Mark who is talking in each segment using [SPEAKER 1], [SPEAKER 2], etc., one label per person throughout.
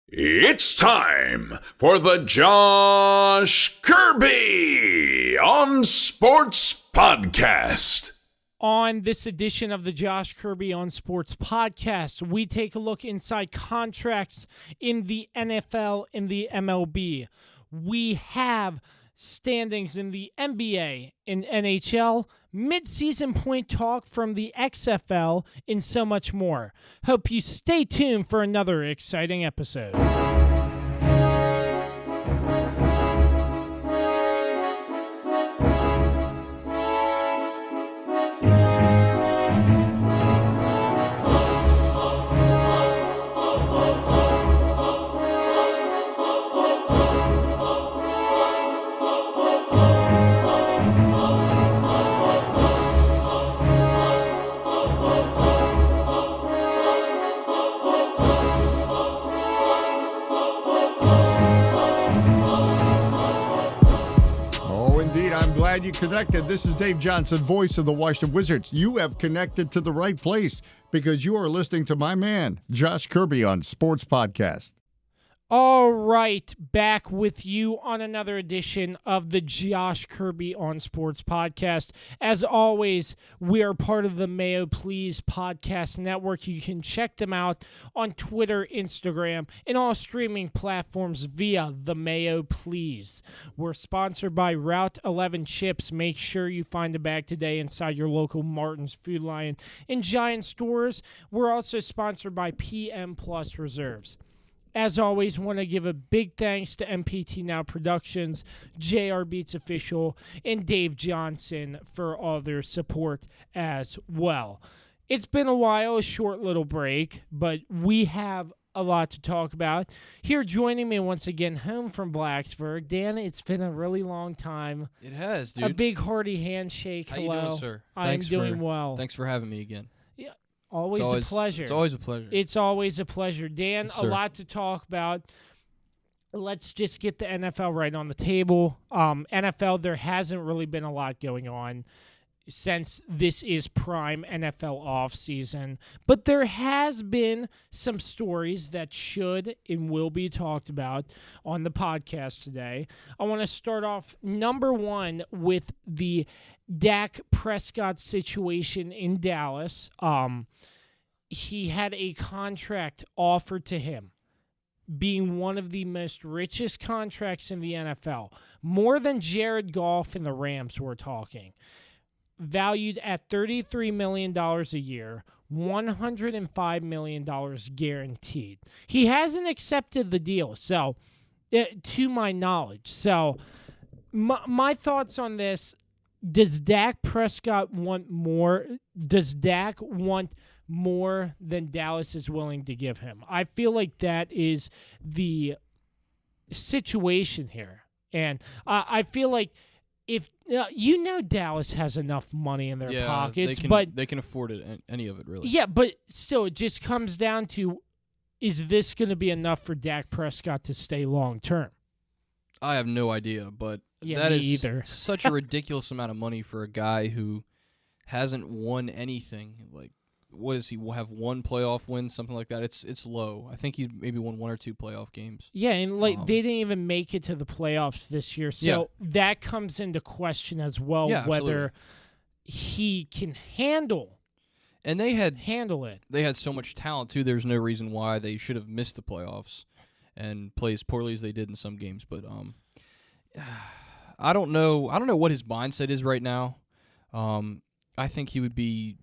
[SPEAKER 1] It's time for the Josh Kirby on Sports Podcast.
[SPEAKER 2] On this edition of the Josh Kirby on Sports Podcast, we take a look inside contracts in the NFL and the MLB. We have standings in the NBA and NHL, mid-season point talk from the XFL, and so much more. Hope you stay tuned for another exciting episode.
[SPEAKER 3] You connected. This is Dave Johnson, voice of the Washington Wizards. You have connected to the right place because you are listening to my man, Josh Kirby, on Sports Podcast.
[SPEAKER 2] All right, back with you on another edition of the Josh Kirby on Sports Podcast. As always, we are part of the Mayo Please Podcast Network. You can check them out on Twitter, Instagram, and all streaming platforms via the Mayo Please. We're sponsored by Route 11 Chips. Make sure you find a bag today inside your local Martin's, Food Lion, and Giant stores. We're also sponsored by PM Plus Reserves. As always, want to give a big thanks to MPT Now Productions, JR Beats Official, and Dave Johnson for all their support as well. It's been a while, a short little break, but we have a lot to talk about. Here joining me once again, home from Blacksburg. Dan, it's been a really long time.
[SPEAKER 4] It has, dude.
[SPEAKER 2] A big hearty handshake.
[SPEAKER 4] How you doing, sir?
[SPEAKER 2] I'm doing well.
[SPEAKER 4] Thanks for having me again.
[SPEAKER 2] Yeah. Always a pleasure.
[SPEAKER 4] It's always a pleasure.
[SPEAKER 2] It's always a pleasure. Dan,
[SPEAKER 4] Yes,
[SPEAKER 2] a lot to talk about. Let's just get the NFL right on the table. NFL, there hasn't really been a lot going on since this is prime NFL offseason. But there has been some stories that should and will be talked about on the podcast today. I want to start off, number one, with the Dak Prescott situation in Dallas. He had a contract offered to him, being one of the most richest contracts in the NFL. More than Jared Goff and the Rams, we're talking. Valued at $33 million a year, $105 million guaranteed. He hasn't accepted the deal, so to my knowledge. So my thoughts on this: does Dak Prescott want more? Does Dak want more than Dallas is willing to give him? I feel like that is the situation here. And I feel like if Dallas has enough money in their pockets, but
[SPEAKER 4] they can afford it, any of it, really.
[SPEAKER 2] Yeah, but still, it just comes down to, is this going to be enough for Dak Prescott to stay long term?
[SPEAKER 4] I have no idea, but
[SPEAKER 2] that is
[SPEAKER 4] such a ridiculous amount of money for a guy who hasn't won anything. Like, what does he have? One playoff win, something like that. It's low. I think he maybe won one or two playoff games.
[SPEAKER 2] Yeah, and they didn't even make it to the playoffs this year, so that comes into question as well, whether he can handle.
[SPEAKER 4] And
[SPEAKER 2] handle it.
[SPEAKER 4] They had so much talent too. There's no reason why they should have missed the playoffs and play as poorly as they did in some games. But I don't know what his mindset is right now. I think he would be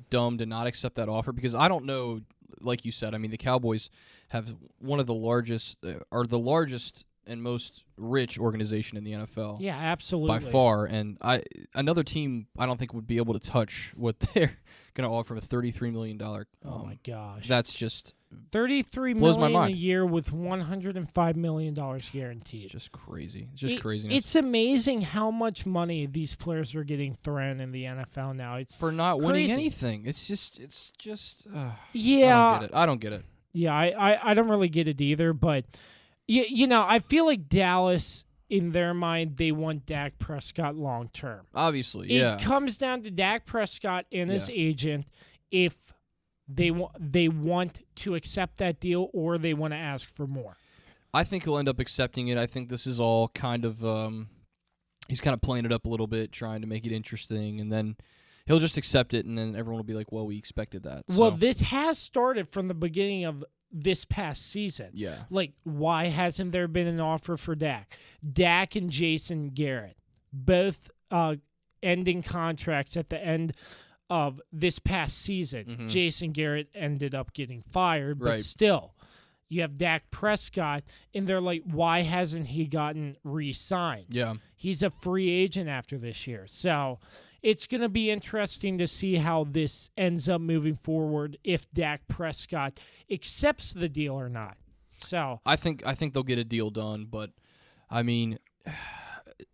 [SPEAKER 4] dumb to not accept that offer, because I don't know, like you said, I mean, the Cowboys have one of the largest, are the largest and most rich organization in the NFL.
[SPEAKER 2] Yeah, absolutely.
[SPEAKER 4] By far. And another team I don't think would be able to touch what they're going to offer him, a $33 million.
[SPEAKER 2] Oh, my gosh.
[SPEAKER 4] That's just
[SPEAKER 2] $33 million a year with $105 million guaranteed.
[SPEAKER 4] It's just crazy. It's just craziness.
[SPEAKER 2] It's amazing how much money these players are getting thrown in the NFL now. It's
[SPEAKER 4] for not
[SPEAKER 2] crazy.
[SPEAKER 4] Winning anything. It's just
[SPEAKER 2] yeah.
[SPEAKER 4] I don't get it.
[SPEAKER 2] Yeah, I don't really get it either, but I feel like Dallas, in their mind, they want Dak Prescott long term.
[SPEAKER 4] Obviously, yeah.
[SPEAKER 2] It comes down to Dak Prescott and his agent. If they want to accept that deal or they want to ask for more?
[SPEAKER 4] I think he'll end up accepting it. I think this is all kind of he's kind of playing it up a little bit, trying to make it interesting, and then he'll just accept it, and then everyone will be like, "Well, we expected that."
[SPEAKER 2] Well,
[SPEAKER 4] So,
[SPEAKER 2] this has started from the beginning of this past season.
[SPEAKER 4] yeah,
[SPEAKER 2] Like, why hasn't there been an offer for Dak? Dak and Jason Garrett, both ending contracts at the end of this past season.
[SPEAKER 4] Mhm.
[SPEAKER 2] Jason Garrett ended up getting fired, but
[SPEAKER 4] Right.
[SPEAKER 2] still, you have Dak Prescott, and they're like, why hasn't he gotten re-signed?
[SPEAKER 4] yeah.
[SPEAKER 2] He's a free agent after this year. So it's going to be interesting to see how this ends up moving forward if Dak Prescott accepts the deal or not. So
[SPEAKER 4] I think they'll get a deal done, but I mean,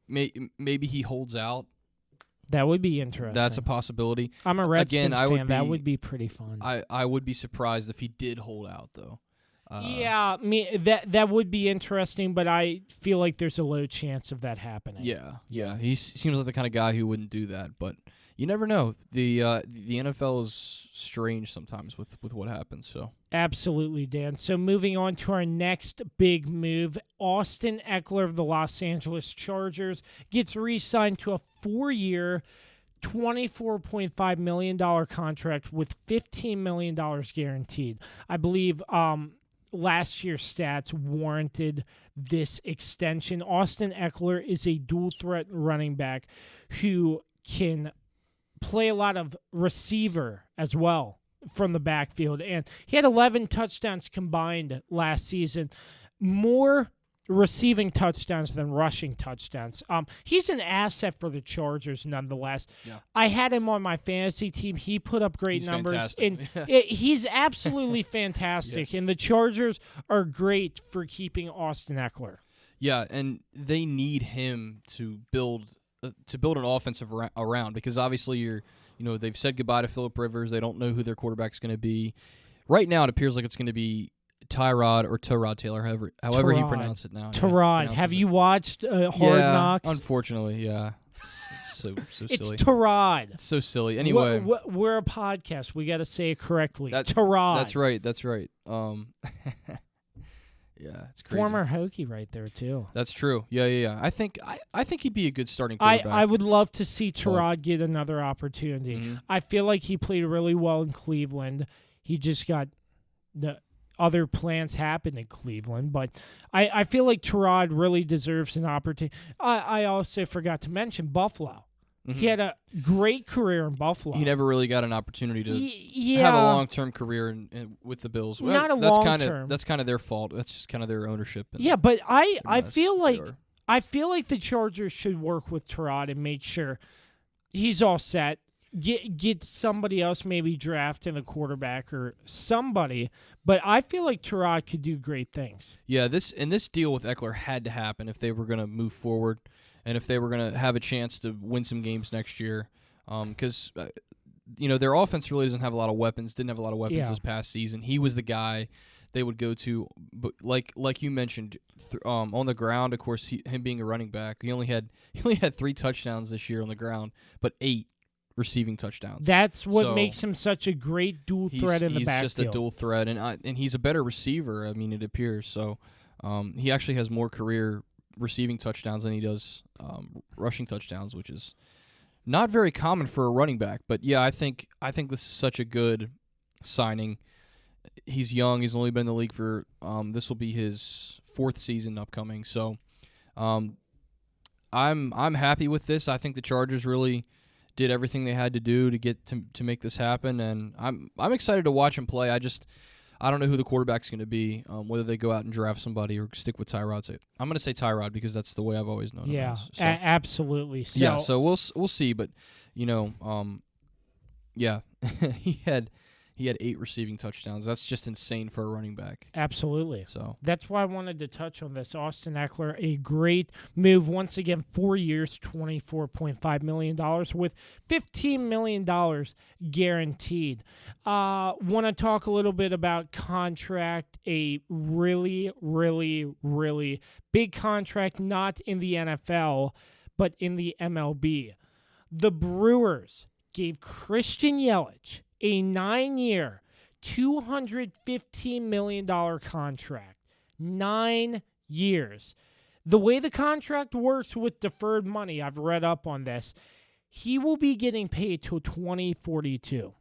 [SPEAKER 4] maybe he holds out.
[SPEAKER 2] that would be interesting.
[SPEAKER 4] That's a possibility.
[SPEAKER 2] I'm a Redskins
[SPEAKER 4] I would
[SPEAKER 2] fan. That
[SPEAKER 4] be-
[SPEAKER 2] would be pretty fun.
[SPEAKER 4] I would be surprised if he did hold out, though.
[SPEAKER 2] Yeah, that would be interesting, but I feel like there's a low chance of that happening.
[SPEAKER 4] Yeah. He seems like the kind of guy who wouldn't do that, but you never know. The NFL is strange sometimes with what happens. So
[SPEAKER 2] Absolutely, Dan. So moving on to our next big move, Austin Eckler of the Los Angeles Chargers gets re-signed to a 4-year, $24.5 million contract with $15 million guaranteed. I believe last year's stats warranted this extension. Austin Eckler is a dual-threat running back who can play a lot of receiver as well from the backfield, and he had 11 touchdowns combined last season, more receiving touchdowns than rushing touchdowns. He's an asset for the Chargers nonetheless.
[SPEAKER 4] Yeah.
[SPEAKER 2] I had him on my fantasy team. He put up great
[SPEAKER 4] He's
[SPEAKER 2] numbers,
[SPEAKER 4] fantastic.
[SPEAKER 2] and he's absolutely fantastic, and the Chargers are great for keeping Austin Eckler.
[SPEAKER 4] yeah, and they need him to build an offensive around because obviously they've said goodbye to Phillip Rivers. They don't know who their quarterback's going to be. Right now, it appears like it's going to be Tyrod or Tyrod Taylor, however he
[SPEAKER 2] Tyrod.
[SPEAKER 4] pronounce it now.
[SPEAKER 2] Tyrod, have you watched Hard Knocks?
[SPEAKER 4] Unfortunately, yeah. It's so
[SPEAKER 2] It's
[SPEAKER 4] silly.
[SPEAKER 2] Tyrod.
[SPEAKER 4] It's so silly. Anyway,
[SPEAKER 2] We're a podcast. We got to say it correctly.
[SPEAKER 4] That's
[SPEAKER 2] Tyrod.
[SPEAKER 4] That's right. Yeah, it's crazy.
[SPEAKER 2] Former Hokie right there, too.
[SPEAKER 4] That's true. Yeah. I think he'd be a good starting quarterback.
[SPEAKER 2] I would love to see Tyrod get another opportunity.
[SPEAKER 4] Mhm.
[SPEAKER 2] I feel like he played really well in Cleveland. He just got the other plans happen in Cleveland, but I feel like Tyrod really deserves an opportunity. I also forgot to mention Buffalo. He had a great career in Buffalo.
[SPEAKER 4] He never really got an opportunity to
[SPEAKER 2] yeah.
[SPEAKER 4] have a long-term career with the Bills. Well,
[SPEAKER 2] Not a
[SPEAKER 4] that's
[SPEAKER 2] long-term.
[SPEAKER 4] That's kind of their fault. That's just kind of their ownership. And
[SPEAKER 2] Yeah, but I
[SPEAKER 4] mess
[SPEAKER 2] feel
[SPEAKER 4] they
[SPEAKER 2] like
[SPEAKER 4] are.
[SPEAKER 2] the Chargers should work with Tyrod and make sure he's all set. Get somebody else maybe drafting a quarterback or somebody, but I feel like Tyrod could do great things.
[SPEAKER 4] Yeah, this deal with Eckler had to happen if they were going to move forward and if they were going to have a chance to win some games next year. Because their offense really doesn't have a lot of weapons. Didn't have a lot of weapons
[SPEAKER 2] Yeah.
[SPEAKER 4] this past season. He was the guy they would go to, but like you mentioned, on the ground. Of course, him being a running back, he only had 3 touchdowns this year on the ground, but 8 receiving touchdowns.
[SPEAKER 2] That's what
[SPEAKER 4] So,
[SPEAKER 2] makes him such a great dual threat in the
[SPEAKER 4] he's
[SPEAKER 2] backfield.
[SPEAKER 4] just a dual threat, and he's a better receiver. I mean, it appears so. He actually has more career receiving touchdowns than he does rushing touchdowns, which is not very common for a running back. But yeah, I think this is such a good signing. He's young. He's only been in the league for this will be his 4th season upcoming. So I'm happy with this. I think the Chargers really did everything they had to do to get to make this happen, and I'm excited to watch him play. I don't know who the quarterback's going to be, whether they go out and draft somebody or stick with Tyrod. I'm going to say Tyrod because that's the way I've always known him.
[SPEAKER 2] Yeah,
[SPEAKER 4] as. So,
[SPEAKER 2] absolutely. So,
[SPEAKER 4] yeah, so we'll see, but yeah, he had 8 receiving touchdowns. That's just insane for a running back.
[SPEAKER 2] absolutely.
[SPEAKER 4] So
[SPEAKER 2] That's why I wanted to touch on this. Austin Eckler, a great move. Once again, 4 years, $24.5 million with $15 million guaranteed. Want to talk a little bit about contract, a really, really, really big contract, not in the NFL, but in the MLB. The Brewers gave Christian Yelich a 9-year, $215 million contract, 9 years. The way the contract works with deferred money, I've read up on this, he will be getting paid till 2042.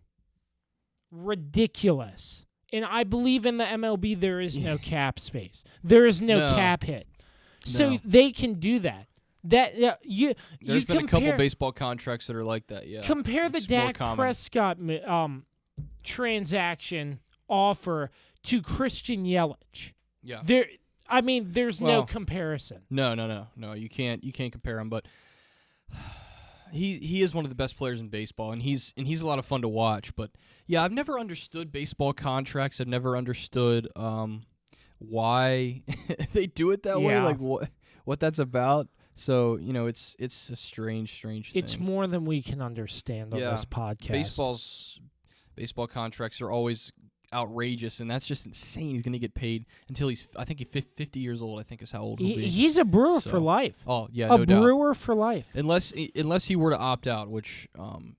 [SPEAKER 2] Ridiculous. And I believe in the MLB there is no cap space. There is no cap hit. So they can do that. There's
[SPEAKER 4] been a couple baseball contracts that are like that, yeah.
[SPEAKER 2] Compare the Dak Prescott transaction offer to Christian Yelich.
[SPEAKER 4] Yeah.
[SPEAKER 2] There's no comparison.
[SPEAKER 4] No. You can't compare him, but he is one of the best players in baseball, and he's a lot of fun to watch. But yeah, I've never understood baseball contracts. I've never understood why they do it that way, like what that's about. So, it's a strange thing.
[SPEAKER 2] It's more than we can understand on this podcast.
[SPEAKER 4] Baseball contracts are always outrageous, and that's just insane. He's going to get paid until he's 50 years old, I think is how old he'll be.
[SPEAKER 2] He's a Brewer for life.
[SPEAKER 4] Oh, yeah, no doubt.
[SPEAKER 2] A Brewer for life.
[SPEAKER 4] Unless he were to opt out, which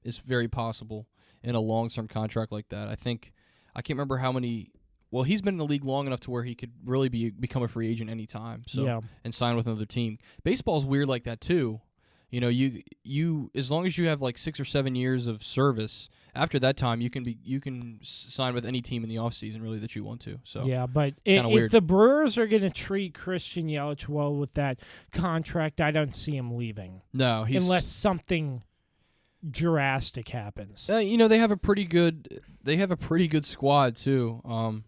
[SPEAKER 4] is very possible in a long-term contract like that. I can't remember how many. Well, he's been in the league long enough to where he could really become a free agent anytime. So and sign with another team. Baseball's weird like that too. You as long as you have like 6 or 7 years of service, after that time you can sign with any team in the offseason really that you want to. So
[SPEAKER 2] yeah, but if the Brewers are going to treat Christian Yelich well with that contract, I don't see him leaving.
[SPEAKER 4] No,
[SPEAKER 2] unless something drastic happens.
[SPEAKER 4] They have a pretty good squad too.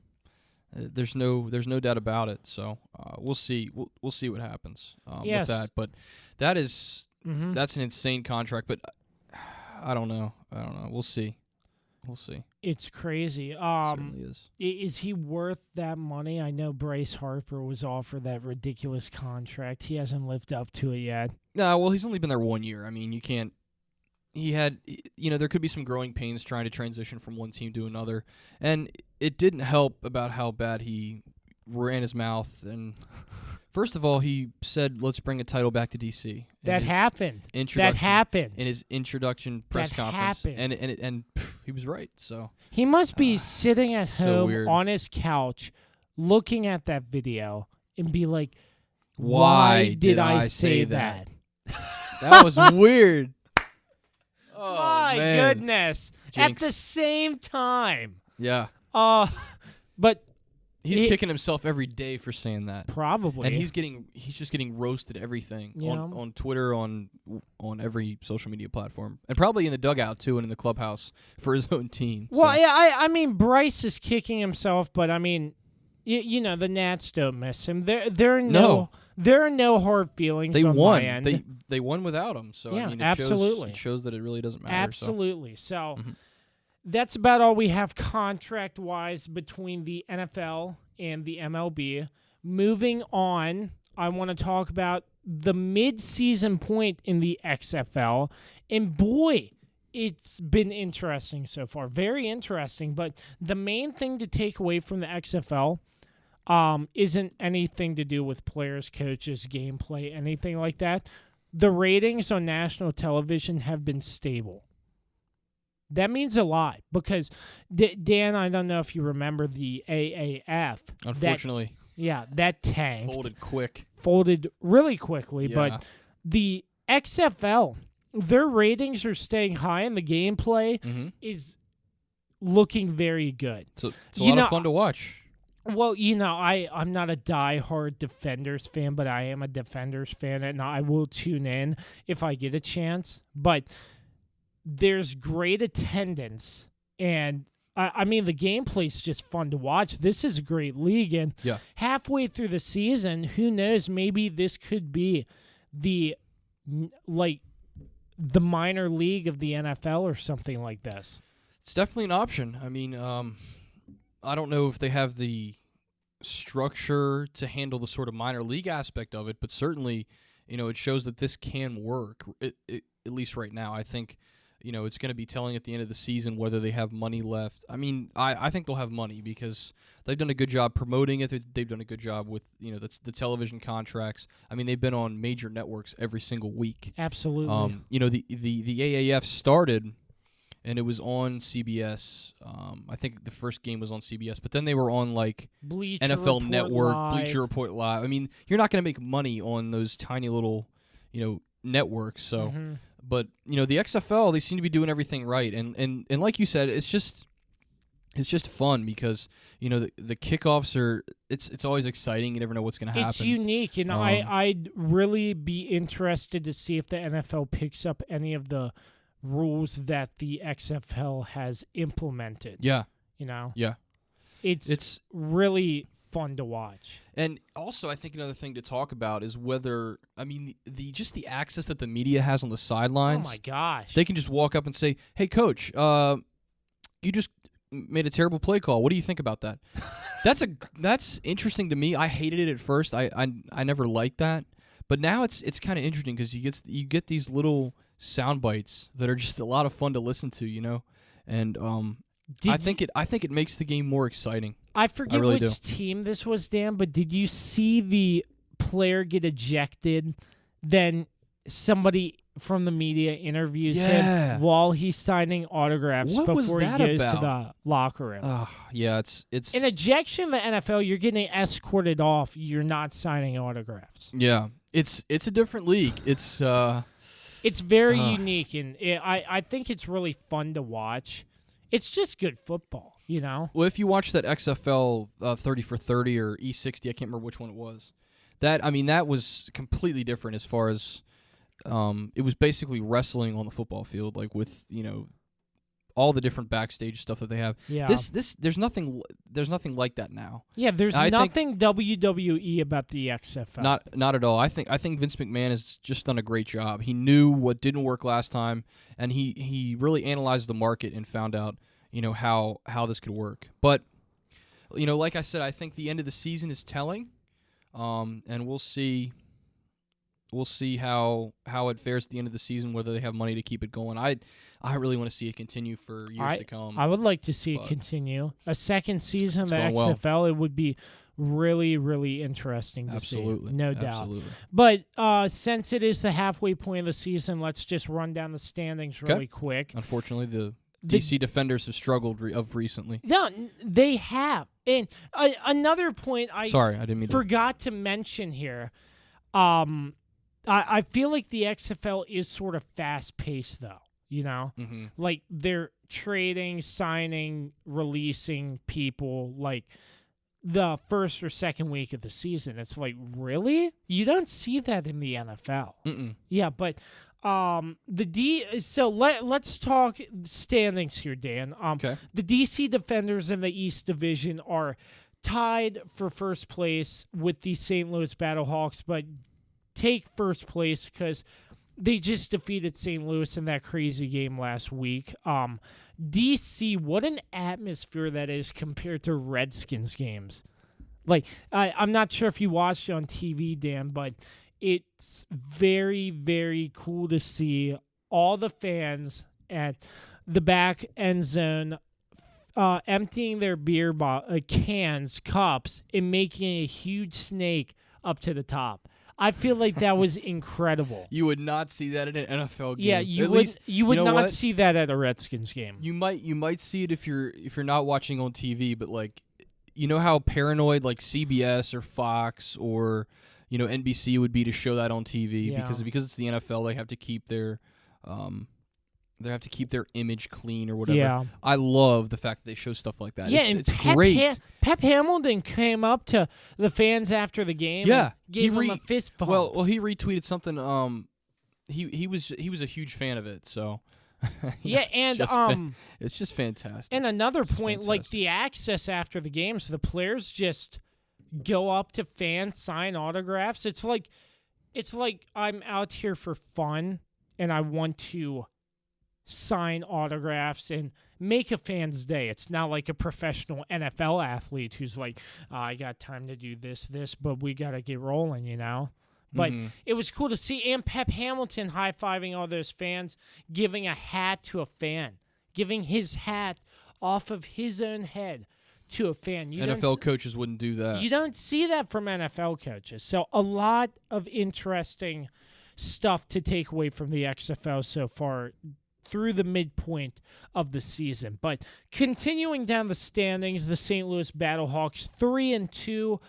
[SPEAKER 4] There's no doubt about it. So we'll see. We'll see what happens with that. But that is that's an insane contract. But I don't know. We'll see.
[SPEAKER 2] It's crazy.
[SPEAKER 4] It certainly is.
[SPEAKER 2] Is he worth that money? I know Bryce Harper was offered that ridiculous contract. He hasn't lived up to it yet.
[SPEAKER 4] No, well, he's only been there 1 year. I mean, you can't. He had, there could be some growing pains trying to transition from one team to another, and it didn't help about how bad he ran his mouth. And first of all, he said, "Let's bring a title back to DC."
[SPEAKER 2] That happened. In
[SPEAKER 4] his introduction press conference, and he was right. So
[SPEAKER 2] he must be sitting at home on his couch, looking at that video, and be like, "Why did I say that?"
[SPEAKER 4] That was weird.
[SPEAKER 2] Oh, my goodness.
[SPEAKER 4] Jinx.
[SPEAKER 2] At the same time.
[SPEAKER 4] Yeah.
[SPEAKER 2] But
[SPEAKER 4] he's kicking himself every day for saying that.
[SPEAKER 2] Probably.
[SPEAKER 4] And he's just getting roasted everything on Twitter, on every social media platform. And probably in the dugout too and in the clubhouse for his own team.
[SPEAKER 2] Well, so. I mean Bryce is kicking himself, but I mean the Nats don't miss him. There are no hard feelings on my end.
[SPEAKER 4] They won without him. So
[SPEAKER 2] yeah,
[SPEAKER 4] I mean,
[SPEAKER 2] absolutely.
[SPEAKER 4] It shows that it really doesn't matter.
[SPEAKER 2] Absolutely. So that's about all we have contract-wise between the NFL and the MLB. Moving on, I want to talk about the mid-season point in the XFL. And boy, it's been interesting so far. Very interesting. But the main thing to take away from the XFL isn't anything to do with players, coaches, gameplay, anything like that. The ratings on national television have been stable. That means a lot because, Dan, I don't know if you remember the AAF.
[SPEAKER 4] Unfortunately.
[SPEAKER 2] That tanked. Folded really quickly. Yeah. But the XFL, their ratings are staying high and the gameplay is looking very good.
[SPEAKER 4] So it's a lot of fun to watch.
[SPEAKER 2] Well, I'm not a diehard Defenders fan, but I am a Defenders fan, and I will tune in if I get a chance. But there's great attendance, and I mean, the gameplay's just fun to watch. This is a great league, and halfway through the season, who knows, maybe this could be the minor league of the NFL or something like this.
[SPEAKER 4] It's definitely an option. I mean, I don't know if they have the structure to handle the sort of minor league aspect of it, but certainly, it shows that this can work, at least right now. I think, it's going to be telling at the end of the season whether they have money left. I mean, I think they'll have money because they've done a good job promoting it. They've done a good job with, the television contracts. I mean, they've been on major networks every single week.
[SPEAKER 2] Absolutely.
[SPEAKER 4] The AAF started and it was on CBS. I think the first game was on CBS, but then they were on like
[SPEAKER 2] Bleacher
[SPEAKER 4] NFL
[SPEAKER 2] Report
[SPEAKER 4] Network,
[SPEAKER 2] Live.
[SPEAKER 4] Bleacher Report Live. I mean, you're not going to make money on those tiny little, networks. So, but the XFL, they seem to be doing everything right, and like you said, it's just fun because the kickoffs are it's always exciting. You never know what's going to happen.
[SPEAKER 2] It's unique, and I'd really be interested to see if the NFL picks up any of the rules that the XFL has implemented.
[SPEAKER 4] Yeah.
[SPEAKER 2] Yeah. It's really fun to watch.
[SPEAKER 4] And also, I think another thing to talk about is whether, the access that the media has on the sidelines.
[SPEAKER 2] Oh my gosh.
[SPEAKER 4] They can just walk up and say, "Hey, coach, you just made a terrible play call. What do you think about that?" That's interesting to me. I hated it at first. I never liked that, but now it's kind of interesting because you get these little sound bites that are just a lot of fun to listen to, and I think it makes the game more exciting.
[SPEAKER 2] I forget
[SPEAKER 4] really
[SPEAKER 2] which
[SPEAKER 4] do.
[SPEAKER 2] team this was, Dan, but did you see the player get ejected? Then somebody from the media interviews him while he's signing autographs
[SPEAKER 4] What was
[SPEAKER 2] before he
[SPEAKER 4] that
[SPEAKER 2] goes to
[SPEAKER 4] about?
[SPEAKER 2] the locker room.
[SPEAKER 4] Yeah, it's
[SPEAKER 2] An ejection in the NFL, you're getting escorted off. You're not signing autographs.
[SPEAKER 4] yeah, it's a different league. It's
[SPEAKER 2] very unique, and I think it's really fun to watch. It's just good football,
[SPEAKER 4] Well, if you watch that XFL 30 for 30 or E60, I can't remember which one it was. That was completely different as far as it was basically wrestling on the football field, like with all the different backstage stuff that they have.
[SPEAKER 2] Yeah.
[SPEAKER 4] There's nothing like that now.
[SPEAKER 2] Yeah, there's
[SPEAKER 4] I think-
[SPEAKER 2] nothing WWE about the XFL.
[SPEAKER 4] Not at all. I think Vince McMahon has just done a great job. He knew what didn't work last time, and he really analyzed the market and found out how this could work. But like I said, I think the end of the season is telling, and we'll see. We'll see how it fares at the end of the season, whether they have money to keep it going. I really want to see it continue for years to come.
[SPEAKER 2] I would like to see it
[SPEAKER 4] But
[SPEAKER 2] continue. A second season of the
[SPEAKER 4] going well.
[SPEAKER 2] XFL, it would be really, really interesting to
[SPEAKER 4] Absolutely.
[SPEAKER 2] see. No doubt.
[SPEAKER 4] Absolutely.
[SPEAKER 2] But since it is the halfway point of the season, let's just run down the standings really quick.
[SPEAKER 4] Unfortunately, the DC Defenders have struggled recently.
[SPEAKER 2] No, they have. And another point
[SPEAKER 4] Sorry, I didn't mean
[SPEAKER 2] forgot to mention here. I feel like the XFL is sort of fast-paced, though,
[SPEAKER 4] Mm-hmm.
[SPEAKER 2] Like, they're trading, signing, releasing people, like, the first or second week of the season. It's like, really? You don't see that in the NFL.
[SPEAKER 4] Mm-mm.
[SPEAKER 2] Yeah, but so let's talk standings here, Dan.
[SPEAKER 4] Okay.
[SPEAKER 2] The DC Defenders in the East Division are tied for first place with the St. Louis Battlehawks, but take first place because they just defeated St. Louis in that crazy game last week. DC, what an atmosphere that is compared to Redskins games. Like, I'm not sure if you watched it on TV, Dan, but it's very, very cool to see all the fans at the back end zone emptying their beer cans, cups, and making a huge snake up to the top. I feel like that was incredible.
[SPEAKER 4] You would not see that in an NFL game.
[SPEAKER 2] Yeah, you would not
[SPEAKER 4] what?
[SPEAKER 2] see that at a Redskins game.
[SPEAKER 4] You might see it if you're not watching on TV, but like, how paranoid like CBS or Fox or NBC would be to show that on TV because it's the NFL. They have to keep their image clean or whatever.
[SPEAKER 2] Yeah.
[SPEAKER 4] I love the fact that they show stuff like that.
[SPEAKER 2] Yeah,
[SPEAKER 4] it's
[SPEAKER 2] and
[SPEAKER 4] great.
[SPEAKER 2] Pep Hamilton came up to the fans after the game.
[SPEAKER 4] Yeah,
[SPEAKER 2] and gave him a fist bump.
[SPEAKER 4] Well, he retweeted something. He was a huge fan of it. So
[SPEAKER 2] yeah, and
[SPEAKER 4] it's just fantastic.
[SPEAKER 2] And another point, like the access after the games, the players just go up to fans, sign autographs. It's like I'm out here for fun, and I want to sign autographs and make a fan's day. It's not like a professional NFL athlete who's like, I got time to do this, but we got to get rolling, But it was cool to see. And Pep Hamilton high-fiving all those fans, giving a hat to a fan, giving his hat off of his own head to a fan.
[SPEAKER 4] NFL coaches wouldn't do that.
[SPEAKER 2] You don't see that from NFL coaches. So a lot of interesting stuff to take away from the XFL so far through the midpoint of the season. But continuing down the standings, the St. Louis Battlehawks 3-2,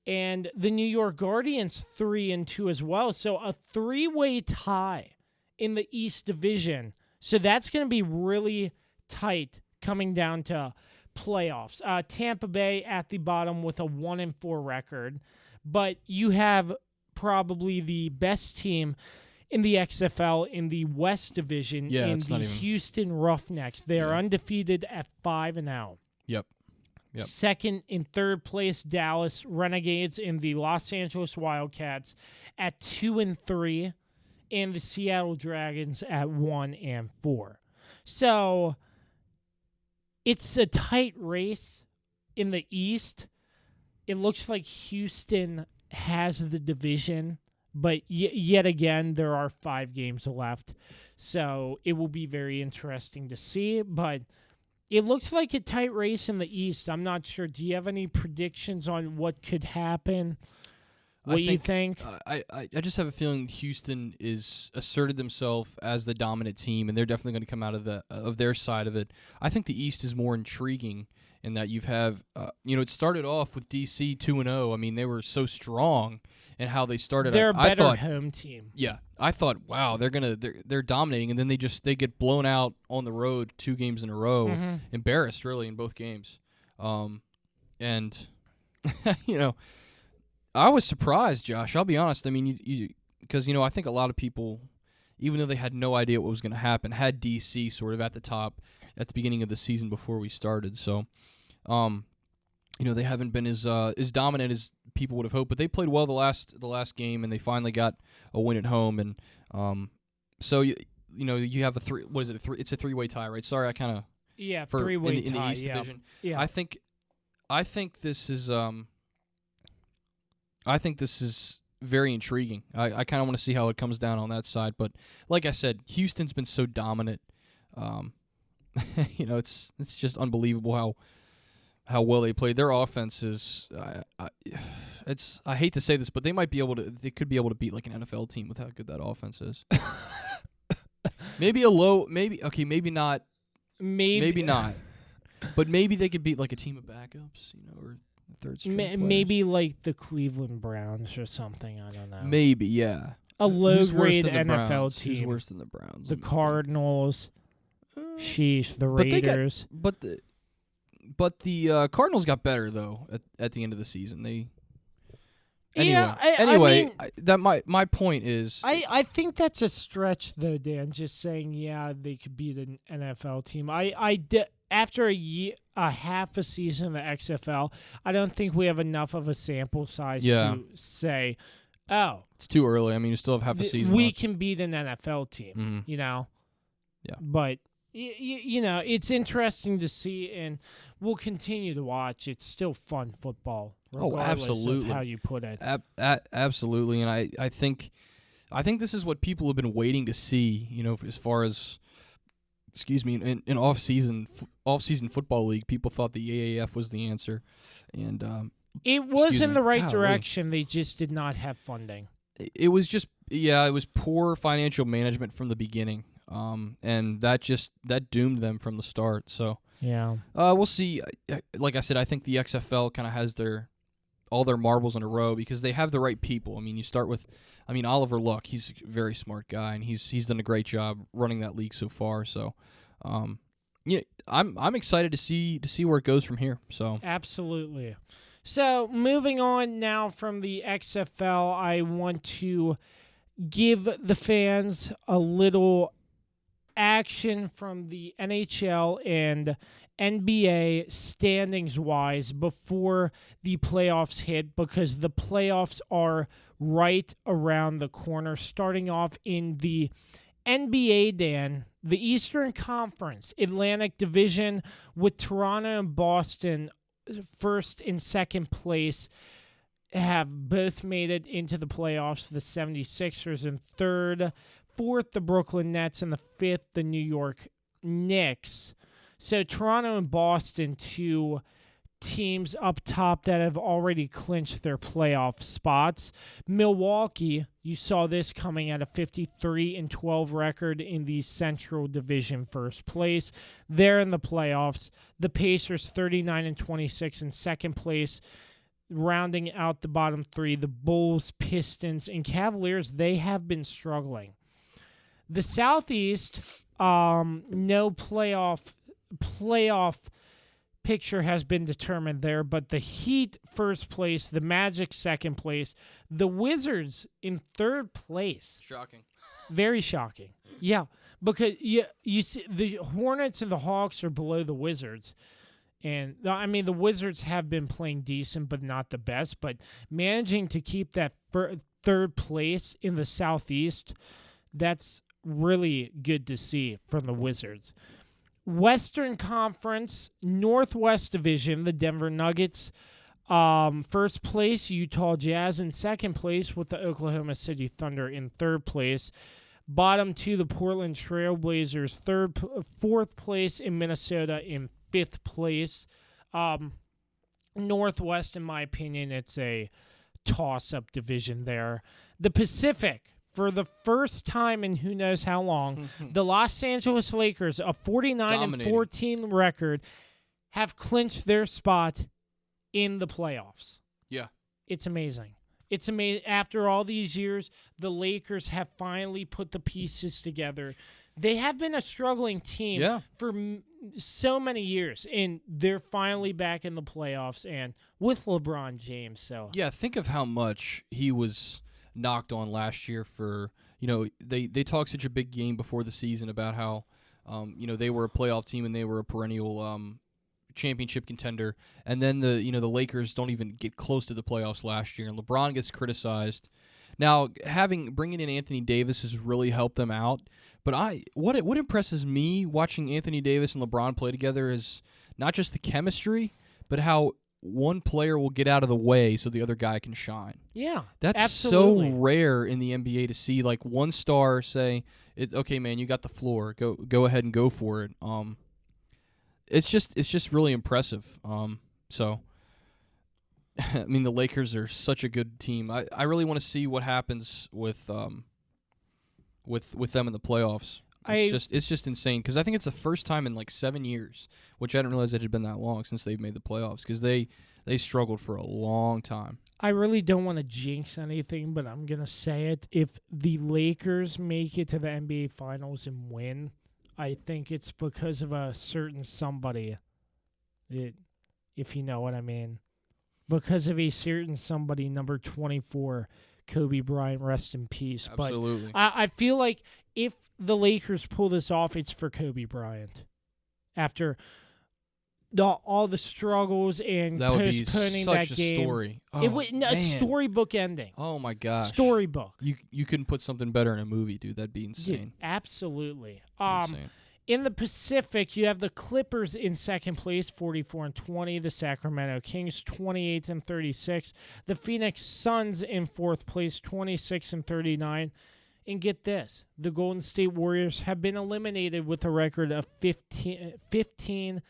[SPEAKER 2] and the New York Guardians 3-2 as well. So a three-way tie in the East Division. So that's going to be really tight coming down to playoffs. Tampa Bay at the bottom with a 1-4 record, but you have probably the best team in the XFL in the West Division in the Houston Roughnecks. They are undefeated at 5-0.
[SPEAKER 4] Yep.
[SPEAKER 2] Second and third place, Dallas Renegades in the Los Angeles Wildcats at 2-3, and the Seattle Dragons at 1-4. So it's a tight race in the East. It looks like Houston has the division, but yet again, there are 5 games left. So it will be very interesting to see, but it looks like a tight race in the East. I'm not sure. Do you have any predictions on what could happen? What you think?
[SPEAKER 4] I just have a feeling Houston is asserted themselves as the dominant team, and they're definitely going to come out of their side of it. I think the East is more intriguing in that you have, it started off with DC 2-0. I mean, they were so strong in how they started.
[SPEAKER 2] They're a better home team.
[SPEAKER 4] Yeah, I thought, wow, they're dominating, and then they get blown out on the road 2 games in a row, embarrassed really in both games, and I was surprised, Josh. I'll be honest. I mean, because I think a lot of people, even though they had no idea what was going to happen, had DC sort of at the top at the beginning of the season before we started. So, they haven't been as dominant as people would have hoped, but they played well the last game, and they finally got a win at home. And so you have a three. What is it? It's a 3-way tie, right? Sorry, I kind of
[SPEAKER 2] 3-way tie
[SPEAKER 4] in the East Division.
[SPEAKER 2] Yeah,
[SPEAKER 4] I think this is very intriguing. I kind of want to see how it comes down on that side. But like I said, Houston's been so dominant. It's just unbelievable how well they played. Their offense is I hate to say this, but they could be able to beat like an NFL team with how good that offense is. Maybe not. Maybe not. But maybe they could beat like a team of backups, or third string players.
[SPEAKER 2] Maybe like the Cleveland Browns or something. I don't know.
[SPEAKER 4] Maybe, yeah.
[SPEAKER 2] A low-grade NFL team.
[SPEAKER 4] Who's worse than the Browns?
[SPEAKER 2] The Cardinals. Sheesh, the Raiders.
[SPEAKER 4] But the Cardinals got better though at the end of the season. My point is,
[SPEAKER 2] I think that's a stretch though, Dan. Just saying, they could beat an NFL team. After a half a season of the XFL, I don't think we have enough of a sample size to say,
[SPEAKER 4] it's too early. I mean, you still have half a season.
[SPEAKER 2] We
[SPEAKER 4] left.
[SPEAKER 2] Can beat an NFL team,
[SPEAKER 4] Yeah.
[SPEAKER 2] But it's interesting to see, and we'll continue to watch. It's still fun football.
[SPEAKER 4] Absolutely.
[SPEAKER 2] Of how you put it.
[SPEAKER 4] Absolutely, and I think this is what people have been waiting to see. As far as, in off-season football league, people thought the AAF was the answer, and
[SPEAKER 2] it was in the right direction. They just did not have funding.
[SPEAKER 4] It was just it was poor financial management from the beginning, and that doomed them from the start. So we'll see. Like I said, I think the XFL kind of has all their marbles in a row because they have the right people. I mean, you start with, Oliver Luck. He's a very smart guy, and he's done a great job running that league so far. So, I'm excited to see where it goes from here. So
[SPEAKER 2] absolutely. So moving on now from the XFL, I want to give the fans a little action from the NHL and NBA standings-wise before the playoffs hit, because the playoffs are right around the corner. Starting off in the NBA, Dan, the Eastern Conference, Atlantic Division, with Toronto and Boston first and second place, have both made it into the playoffs. The 76ers in third, fourth, the Brooklyn Nets, and the fifth, the New York Knicks. So Toronto and Boston, two teams up top that have already clinched their playoff spots. Milwaukee, you saw this coming at a 53-12 record in the Central Division first place. They're in the playoffs. The Pacers 39-26 in second place. Rounding out the bottom three, the Bulls, Pistons, and Cavaliers, they have been struggling. The Southeast, no playoff picture has been determined there, but the Heat first place, the Magic second place, the Wizards in third place.
[SPEAKER 4] Shocking.
[SPEAKER 2] Very shocking. Yeah, because you see the Hornets and the Hawks are below the Wizards. And, I mean, the Wizards have been playing decent, but not the best. But managing to keep that third place in the Southeast, that's really good to see from the Wizards. Western Conference, Northwest Division, the Denver Nuggets. First place, Utah Jazz in second place with the Oklahoma City Thunder in third place. Bottom two, the Portland Trailblazers, fourth place in Minnesota in fifth place. Northwest, in my opinion, it's a toss-up division there. The Pacific, for the first time in who knows how long, the Los Angeles Lakers, a 49-14 record, have clinched their spot in the playoffs.
[SPEAKER 4] Yeah.
[SPEAKER 2] It's amazing. It's amazing. After all these years, the Lakers have finally put the pieces together. They have been a struggling team for so many years, and they're finally back in the playoffs and with LeBron James. So
[SPEAKER 4] yeah, think of how much he was knocked on last year for, they talked such a big game before the season about how, they were a playoff team and they were a perennial championship contender, and then the Lakers don't even get close to the playoffs last year, and LeBron gets criticized. Now, bringing in Anthony Davis has really helped them out. But what impresses me watching Anthony Davis and LeBron play together is not just the chemistry, but how one player will get out of the way so the other guy can shine.
[SPEAKER 2] Yeah,
[SPEAKER 4] that's
[SPEAKER 2] absolutely.
[SPEAKER 4] so rare in the NBA to see like one star say, "Okay, man, you got the floor. Go ahead and go for it." It's just really impressive. So. I mean, the Lakers are such a good team. I really want to see what happens with them in the playoffs. It's just insane because I think it's the first time in like 7 years, which I didn't realize it had been that long since they've made the playoffs because they struggled for a long time.
[SPEAKER 2] I really don't want to jinx anything, but I'm gonna say it. If the Lakers make it to the NBA Finals and win, I think it's because of a certain somebody. If you know what I mean. Because of a certain somebody, number 24, Kobe Bryant, rest in peace.
[SPEAKER 4] Absolutely.
[SPEAKER 2] But I feel like if the Lakers pull this off, it's for Kobe Bryant. After all the struggles and
[SPEAKER 4] that
[SPEAKER 2] postponing
[SPEAKER 4] would be such
[SPEAKER 2] that
[SPEAKER 4] a
[SPEAKER 2] game.
[SPEAKER 4] story. Oh,
[SPEAKER 2] It would a storybook ending.
[SPEAKER 4] Oh, my gosh.
[SPEAKER 2] Storybook.
[SPEAKER 4] You couldn't put something better in a movie, dude. That'd be insane.
[SPEAKER 2] Dude, absolutely.
[SPEAKER 4] Insane.
[SPEAKER 2] In the Pacific, you have the Clippers in second place, 44-20. The Sacramento Kings, 28-36. The Phoenix Suns in fourth place, 26-39. And get this, the Golden State Warriors have been eliminated with a record of 15-50.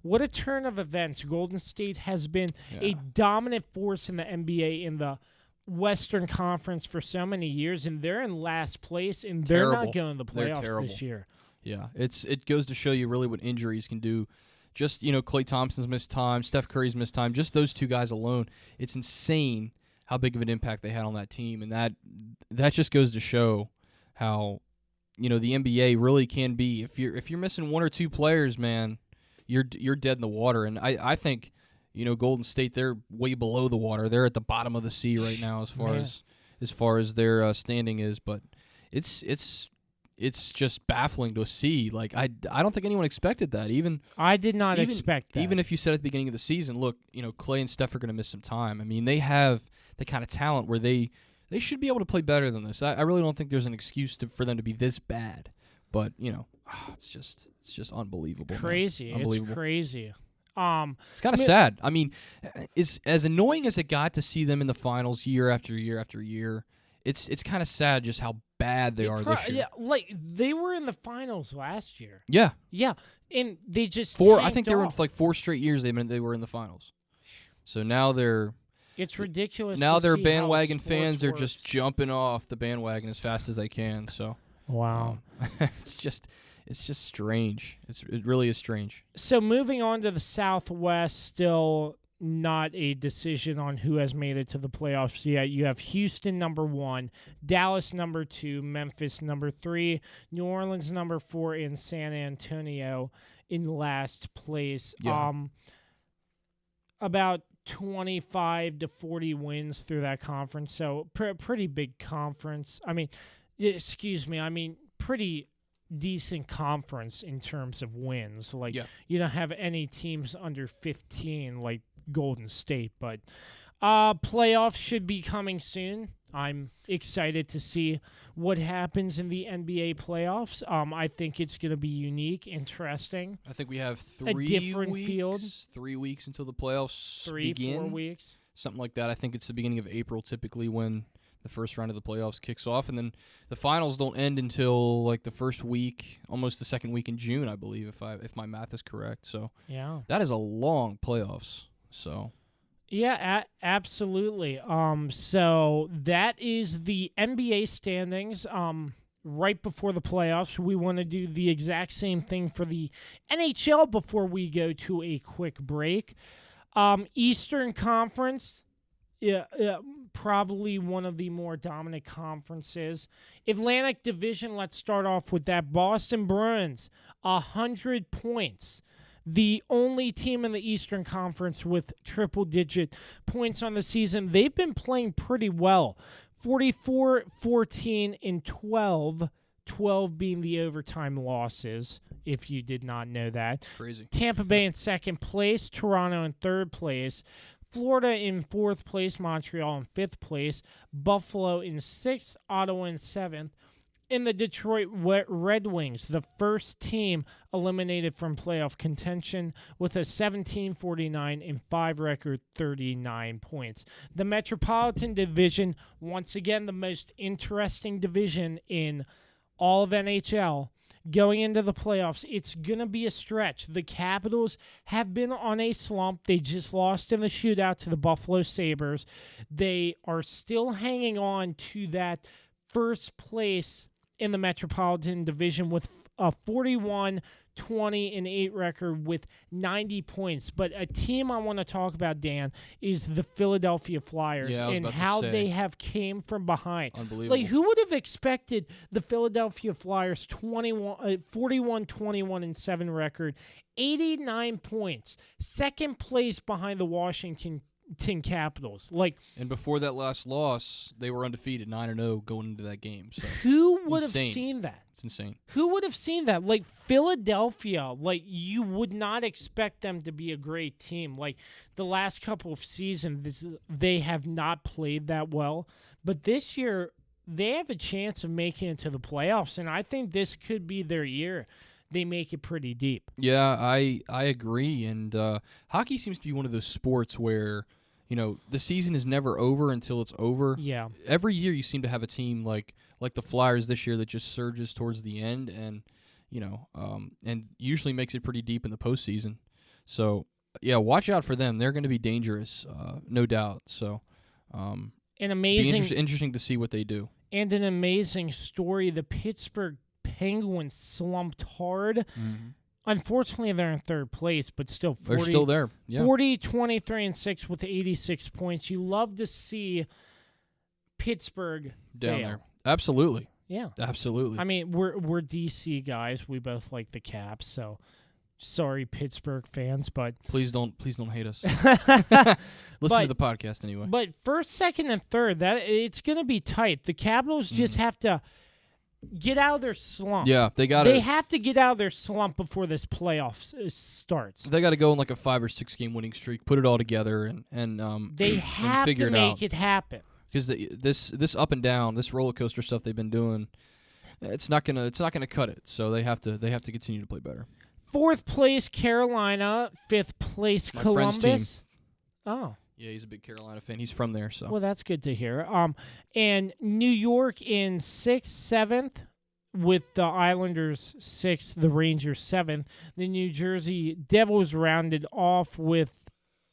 [SPEAKER 2] What a turn of events. Golden State has been a dominant force in the NBA in the Western Conference for so many years, and they're in last place, and they're not going to the playoffs this year.
[SPEAKER 4] Yeah, it goes to show you really what injuries can do. Just, Klay Thompson's missed time, Steph Curry's missed time, just those two guys alone. It's insane how big of an impact they had on that team, and that just goes to show how, the NBA really can be. If you're missing one or two players, man, you're dead in the water. And I think, Golden State, they're way below the water. They're at the bottom of the sea right now as far as their standing is, but it's just baffling to see. Like I don't think anyone expected that.
[SPEAKER 2] I did not expect that.
[SPEAKER 4] Even if you said at the beginning of the season, look, Klay and Steph are going to miss some time. I mean, they have the kind of talent where they should be able to play better than this. I really don't think there's an excuse for them to be this bad. But it's just unbelievable.
[SPEAKER 2] Crazy.
[SPEAKER 4] Unbelievable.
[SPEAKER 2] It's crazy.
[SPEAKER 4] It's kind of sad. I mean, it's as annoying as it got to see them in the finals year after year after year. It's kind of sad just how bad they are this year.
[SPEAKER 2] Yeah, like they were in the finals last year.
[SPEAKER 4] Yeah.
[SPEAKER 2] Yeah, and they just
[SPEAKER 4] I think they were in
[SPEAKER 2] off.
[SPEAKER 4] like 4 straight years they were in the finals. So now
[SPEAKER 2] It's ridiculous.
[SPEAKER 4] Now
[SPEAKER 2] to
[SPEAKER 4] they're
[SPEAKER 2] see
[SPEAKER 4] bandwagon
[SPEAKER 2] how
[SPEAKER 4] fans.
[SPEAKER 2] sports
[SPEAKER 4] They're
[SPEAKER 2] works.
[SPEAKER 4] just jumping off the bandwagon as fast as they can. So
[SPEAKER 2] wow.
[SPEAKER 4] it's just strange. It really is strange.
[SPEAKER 2] So moving on to the Southwest, still not a decision on who has made it to the playoffs yet. You have Houston number 1, Dallas number 2, Memphis number 3, New Orleans number 4, and San Antonio in last place.
[SPEAKER 4] Yeah.
[SPEAKER 2] About 25 to 40 wins through that conference. So pretty big conference. Pretty decent conference in terms of wins. Like, you don't have any teams under 15 like Golden State, but playoffs should be coming soon. I'm excited to see what happens in the NBA playoffs. I think it's going to be unique, interesting.
[SPEAKER 4] I think we have
[SPEAKER 2] A different
[SPEAKER 4] weeks,
[SPEAKER 2] field.
[SPEAKER 4] 3 weeks until the playoffs
[SPEAKER 2] 3,
[SPEAKER 4] begin.
[SPEAKER 2] 4 weeks.
[SPEAKER 4] Something like that. I think it's the beginning of April typically when the first round of the playoffs kicks off, and then the finals don't end until like the first week, almost the second week in June, I believe, if my math is correct. So
[SPEAKER 2] Yeah.
[SPEAKER 4] that is a long playoffs. So
[SPEAKER 2] Yeah, absolutely. So that is the NBA standings. Right before the playoffs, we want to do the exact same thing for the NHL before we go to a quick break. Eastern Conference, probably one of the more dominant conferences. Atlantic Division, let's start off with that. Boston Bruins, 100 points. The only team in the Eastern Conference with triple-digit points on the season. They've been playing pretty well. 44, 14, and 12. 12 being the overtime losses, if you did not know that.
[SPEAKER 4] crazy.
[SPEAKER 2] Tampa Bay in second place. Toronto in third place. Florida in fourth place. Montreal in fifth place. Buffalo in sixth. Ottawa in seventh. In the Detroit Red Wings, the first team eliminated from playoff contention with a 17-49-5 record, 39 points. The Metropolitan Division, once again, the most interesting division in all of NHL. Going into the playoffs, it's going to be a stretch. The Capitals have been on a slump. They just lost in the shootout to the Buffalo Sabres. They are still hanging on to that first place in the Metropolitan Division with a 41-20-8 record with 90 points. But a team I want to talk about, Dan, is the Philadelphia Flyers and how they have came from behind.
[SPEAKER 4] Unbelievable.
[SPEAKER 2] Like, who would have expected the Philadelphia Flyers 41-21-7 record, 89 points, second place behind the Washington Capitals? Like,
[SPEAKER 4] And before that last loss, they were undefeated, 9-0 going into that game. So
[SPEAKER 2] who would have
[SPEAKER 4] Insane.
[SPEAKER 2] seen that?
[SPEAKER 4] it's insane.
[SPEAKER 2] Who would have seen that? Like, Philadelphia, like, you would not expect them to be a great team. Like, the last couple of seasons, they have not played that well. But this year, they have a chance of making it to the playoffs, and I think this could be their year. They make it pretty deep.
[SPEAKER 4] Yeah, I agree. And hockey seems to be one of those sports where, the season is never over until it's over.
[SPEAKER 2] Yeah.
[SPEAKER 4] Every year you seem to have a team like the Flyers this year that just surges towards the end and, and usually makes it pretty deep in the postseason. So, yeah, watch out for them. They're going to be dangerous, no doubt. So,
[SPEAKER 2] An
[SPEAKER 4] be
[SPEAKER 2] amazing
[SPEAKER 4] interesting to see what they do.
[SPEAKER 2] and an amazing story. The Pittsburgh Penguins slumped hard.
[SPEAKER 4] Mm-hmm.
[SPEAKER 2] Unfortunately, they're in third place, but still 40,
[SPEAKER 4] They're still there. Yeah.
[SPEAKER 2] 40, 23, and 6 with 86 points. You love to see Pittsburgh
[SPEAKER 4] Down
[SPEAKER 2] fail.
[SPEAKER 4] there. Absolutely.
[SPEAKER 2] Yeah.
[SPEAKER 4] Absolutely.
[SPEAKER 2] I mean, we're DC guys. We both like the Caps, so sorry, Pittsburgh fans, but
[SPEAKER 4] Please don't hate us.
[SPEAKER 2] but,
[SPEAKER 4] Listen to the podcast anyway.
[SPEAKER 2] but first, second, and third, that it's going to be tight. The Capitals just have to get out of their slump.
[SPEAKER 4] Yeah, they
[SPEAKER 2] have to get out of their slump before this playoffs starts.
[SPEAKER 4] They got to go on like a 5 or 6 game winning streak, put it all together, and
[SPEAKER 2] They
[SPEAKER 4] and
[SPEAKER 2] have
[SPEAKER 4] figure
[SPEAKER 2] to
[SPEAKER 4] it
[SPEAKER 2] make
[SPEAKER 4] out.
[SPEAKER 2] it happen.
[SPEAKER 4] Because this up and down, this roller coaster stuff they've been doing, it's not gonna cut it. So they have to continue to play better.
[SPEAKER 2] Fourth place, Carolina. Fifth place,
[SPEAKER 4] My friend's
[SPEAKER 2] Columbus.
[SPEAKER 4] team.
[SPEAKER 2] Oh,
[SPEAKER 4] Yeah, he's a big Carolina fan. He's from there, so.
[SPEAKER 2] Well, that's good to hear. And New York in 6th, 7th, with the Islanders 6th, the Rangers 7th. The New Jersey Devils rounded off with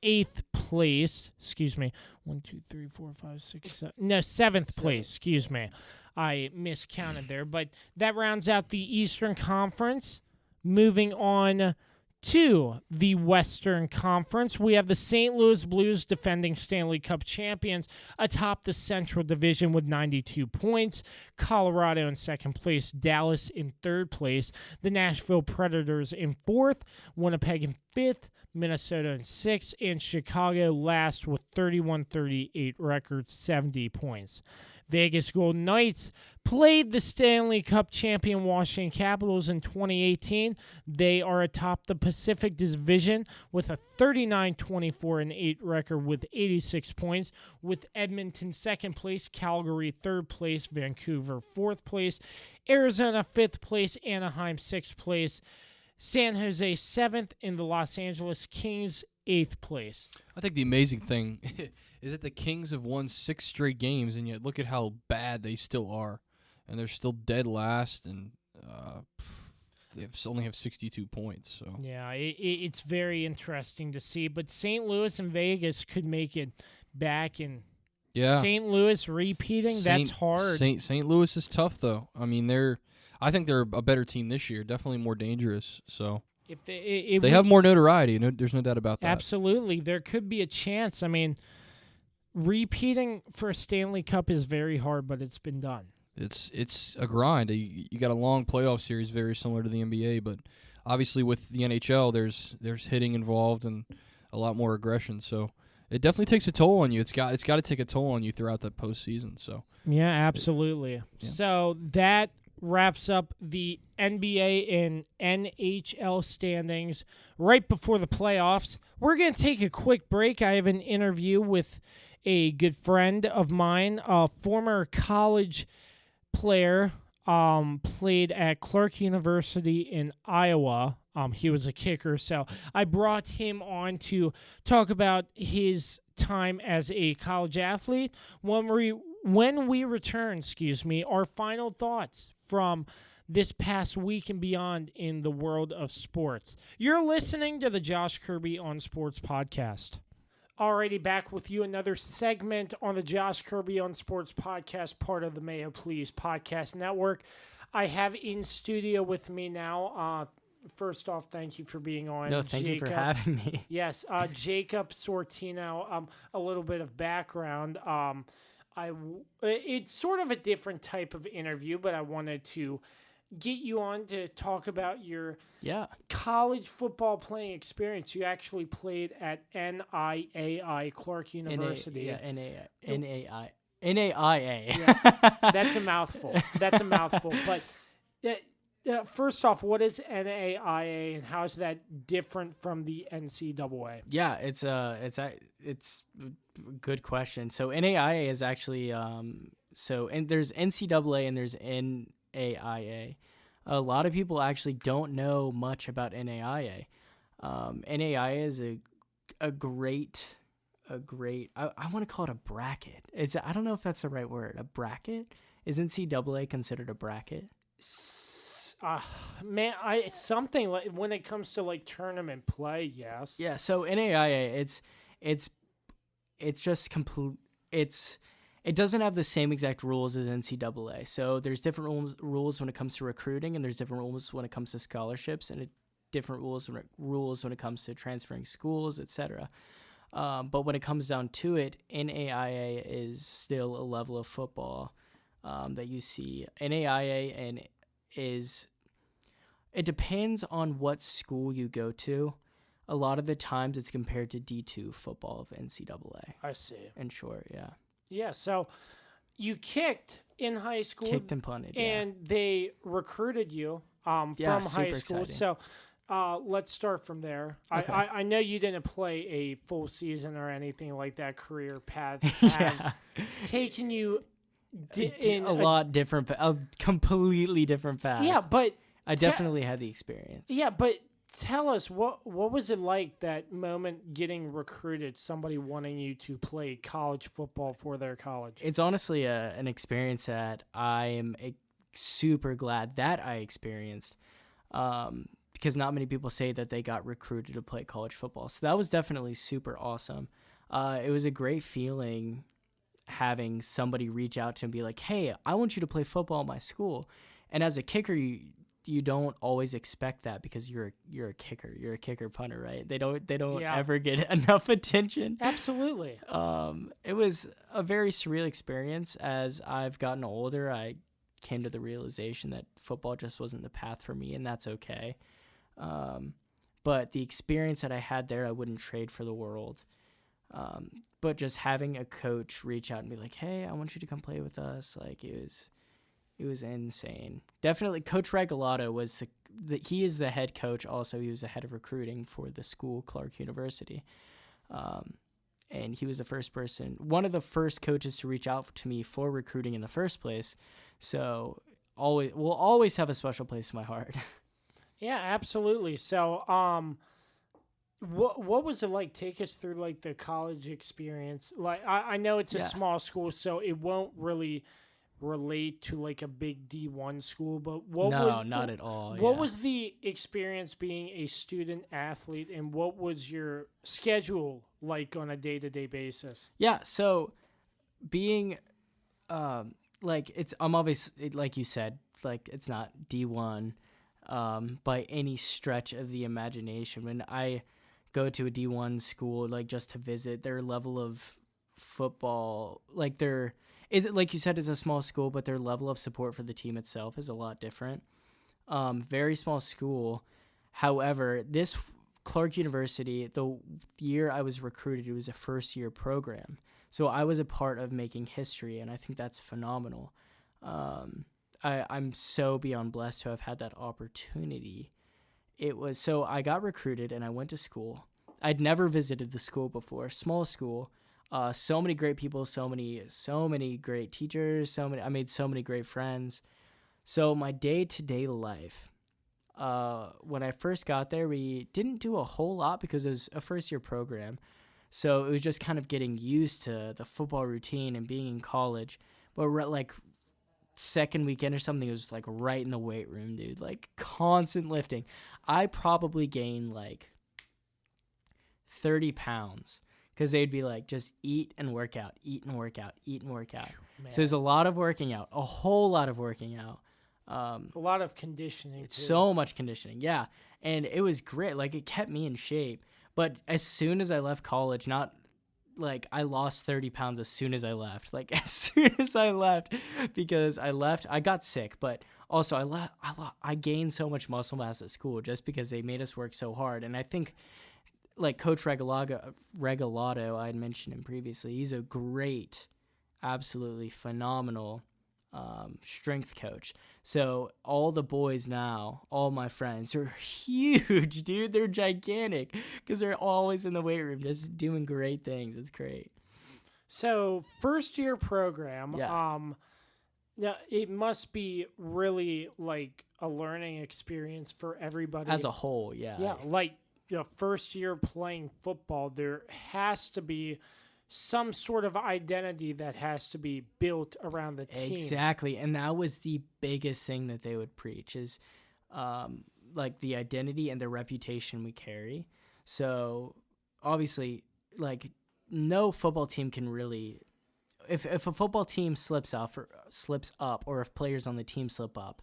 [SPEAKER 2] 8th place. Excuse me. 1, 2, 3, 4, 5, 6, 7. No, 7th place. Excuse me. I miscounted there. But that rounds out the Eastern Conference. Moving on to the Western Conference, we have the St. Louis Blues, defending Stanley Cup champions, atop the Central Division with 92 points. Colorado in 2nd place, Dallas in 3rd place, the Nashville Predators in 4th, Winnipeg in 5th, Minnesota in 6th, and Chicago last with 31-38 record, 70 points. Vegas Golden Knights played the Stanley Cup champion Washington Capitals in 2018. They are atop the Pacific Division with a 39-24-8 record with 86 points, with Edmonton 2nd place, Calgary 3rd place, Vancouver 4th place, Arizona 5th place, Anaheim 6th place, San Jose 7th, and the Los Angeles Kings 8th place.
[SPEAKER 4] I think the amazing thing is that the Kings have won 6 straight games, and yet look at how bad they still are. And they're still dead last, and they only have 62 points. So
[SPEAKER 2] yeah, it's very interesting to see. But St. Louis and Vegas could make it back, and St. Louis repeating, that's hard.
[SPEAKER 4] St. Louis is tough, though. I mean, I think they're a better team this year, definitely more dangerous. So
[SPEAKER 2] if
[SPEAKER 4] they have more notoriety. There's no doubt about that.
[SPEAKER 2] Absolutely, there could be a chance. I mean, repeating for a Stanley Cup is very hard, but it's been done.
[SPEAKER 4] It's a grind. You got a long playoff series, very similar to the NBA, but obviously with the NHL, there's hitting involved and a lot more aggression. So it definitely takes a toll on you. It's got to take a toll on you throughout the postseason. So
[SPEAKER 2] yeah, absolutely.
[SPEAKER 4] Yeah.
[SPEAKER 2] So that wraps up the NBA and NHL standings right before the playoffs. We're going to take a quick break. I have an interview with a good friend of mine, a former college player, played at Clark University in Iowa. He was a kicker, so I brought him on to talk about his time as a college athlete. When we return, our final thoughts from this past week and beyond in the world of sports. You're listening to the Josh Kirby on Sports podcast. Alrighty, back with you. Another segment on the Josh Kirby on Sports podcast, part of the Mayo Please podcast network. I have in studio with me now. First off, thank you for being on.
[SPEAKER 5] No, thank you for having me.
[SPEAKER 2] Yes, Jacob Sortino. A little bit of background. It's sort of a different type of interview, but I wanted to get you on to talk about your college football playing experience. You actually played at NIAI, Clark University.
[SPEAKER 5] NAIA.
[SPEAKER 2] Yeah, that's a mouthful. But first off, what is NAIA and how is that different from the NCAA?
[SPEAKER 5] Yeah, it's a good question. So NAIA is actually and there's NCAA and there's NAIA. A lot of people actually don't know much about NAIA. NAIA is a great I want to call it a bracket. I don't know if that's the right word. A bracket? Is NCAA considered a bracket?
[SPEAKER 2] Something like when it comes to like tournament play, yes.
[SPEAKER 5] Yeah, so NAIA it's just complete. It doesn't have the same exact rules as NCAA. So there's different rules when it comes to recruiting, and there's different rules when it comes to scholarships, and different rules when it comes to transferring schools, etc. But when it comes down to it, NAIA is still a level of football that you see. NAIA it depends on what school you go to. A lot of the times it's compared to D2 football of NCAA.
[SPEAKER 2] I see.
[SPEAKER 5] In short, yeah.
[SPEAKER 2] Yeah, so you kicked in high school.
[SPEAKER 5] Kicked and punted,
[SPEAKER 2] and they recruited you from high school.
[SPEAKER 5] Exciting.
[SPEAKER 2] So let's start from there.
[SPEAKER 5] Okay.
[SPEAKER 2] I know you didn't play a full season or anything like that. Career path
[SPEAKER 5] Yeah.
[SPEAKER 2] taken you
[SPEAKER 5] in a completely different path.
[SPEAKER 2] Yeah, but
[SPEAKER 5] I definitely had the experience.
[SPEAKER 2] Yeah, but tell us what was it like, that moment getting recruited, somebody wanting you to play college football for their college?
[SPEAKER 5] It's honestly an experience that I am super glad that I experienced, because not many people say that they got recruited to play college football. So that was definitely super awesome. It was a great feeling having somebody reach out to and be like, "Hey, I want you to play football at my school." And as a kicker, you don't always expect that, because you're a kicker punter, right? They don't
[SPEAKER 2] Yeah.
[SPEAKER 5] ever get enough attention.
[SPEAKER 2] Absolutely.
[SPEAKER 5] It was a very surreal experience. As I've gotten older, I came to the realization that football just wasn't the path for me, and that's okay. But the experience that I had there, I wouldn't trade for the world. But just having a coach reach out and be like, "Hey, I want you to come play with us," like it was insane. Definitely, Coach Regalado was he is the head coach. Also, he was the head of recruiting for the school, Clark University. And he was one of the first coaches to reach out to me for recruiting in the first place. So will always have a special place in my heart.
[SPEAKER 2] Yeah, absolutely. So, what was it like? Take us through like the college experience. Like, I know it's a small school, so it won't really relate to like a big D1 school, but
[SPEAKER 5] not at all.
[SPEAKER 2] What was the experience being a student athlete, and what was your schedule like on a day-to-day basis?
[SPEAKER 5] Yeah, so being I'm obviously, like you said, like it's not D1 by any stretch of the imagination. When I go to a D1 school, like just to visit, their level of football, like like you said, it's a small school, but their level of support for the team itself is a lot different. Very small school. However, this Clark University, the year I was recruited, it was a first-year program. So I was a part of making history, and I think that's phenomenal. I'm so beyond blessed to have had that opportunity. So I got recruited, and I went to school. I'd never visited the school before. Small school. So many great people, so many great teachers, I made so many great friends. So my day-to-day life, when I first got there, we didn't do a whole lot because it was a first-year program. So it was just kind of getting used to the football routine and being in college. But like second weekend or something, it was like right in the weight room, dude. Like constant lifting. I probably gained like 30 pounds. Because they'd be like, just eat and work out, eat and work out, eat and work out.
[SPEAKER 2] Man.
[SPEAKER 5] So there's a lot of working out, a whole lot of working out.
[SPEAKER 2] A lot of conditioning, too.
[SPEAKER 5] So much conditioning, yeah. And it was great. Like, it kept me in shape. But as soon as I left college, not like I lost 30 pounds as soon as I left. Like, as soon as I left, because I got sick. But also, I gained so much muscle mass at school just because they made us work so hard. And I think, like Coach Regalado, I had mentioned him previously, he's a great, absolutely phenomenal strength coach. So all the boys now, all my friends, they're huge, dude. They're gigantic because they're always in the weight room just doing great things. It's great.
[SPEAKER 2] So first-year program,
[SPEAKER 5] Yeah.
[SPEAKER 2] now it must be really like a learning experience for everybody.
[SPEAKER 5] As a whole, yeah.
[SPEAKER 2] Yeah, like, first year playing football, there has to be some sort of identity that has to be built around the team.
[SPEAKER 5] Exactly, and that was the biggest thing that they would preach is like the identity and the reputation we carry. So obviously, like no football team can really, if a football team slips up, or if players on the team slip up,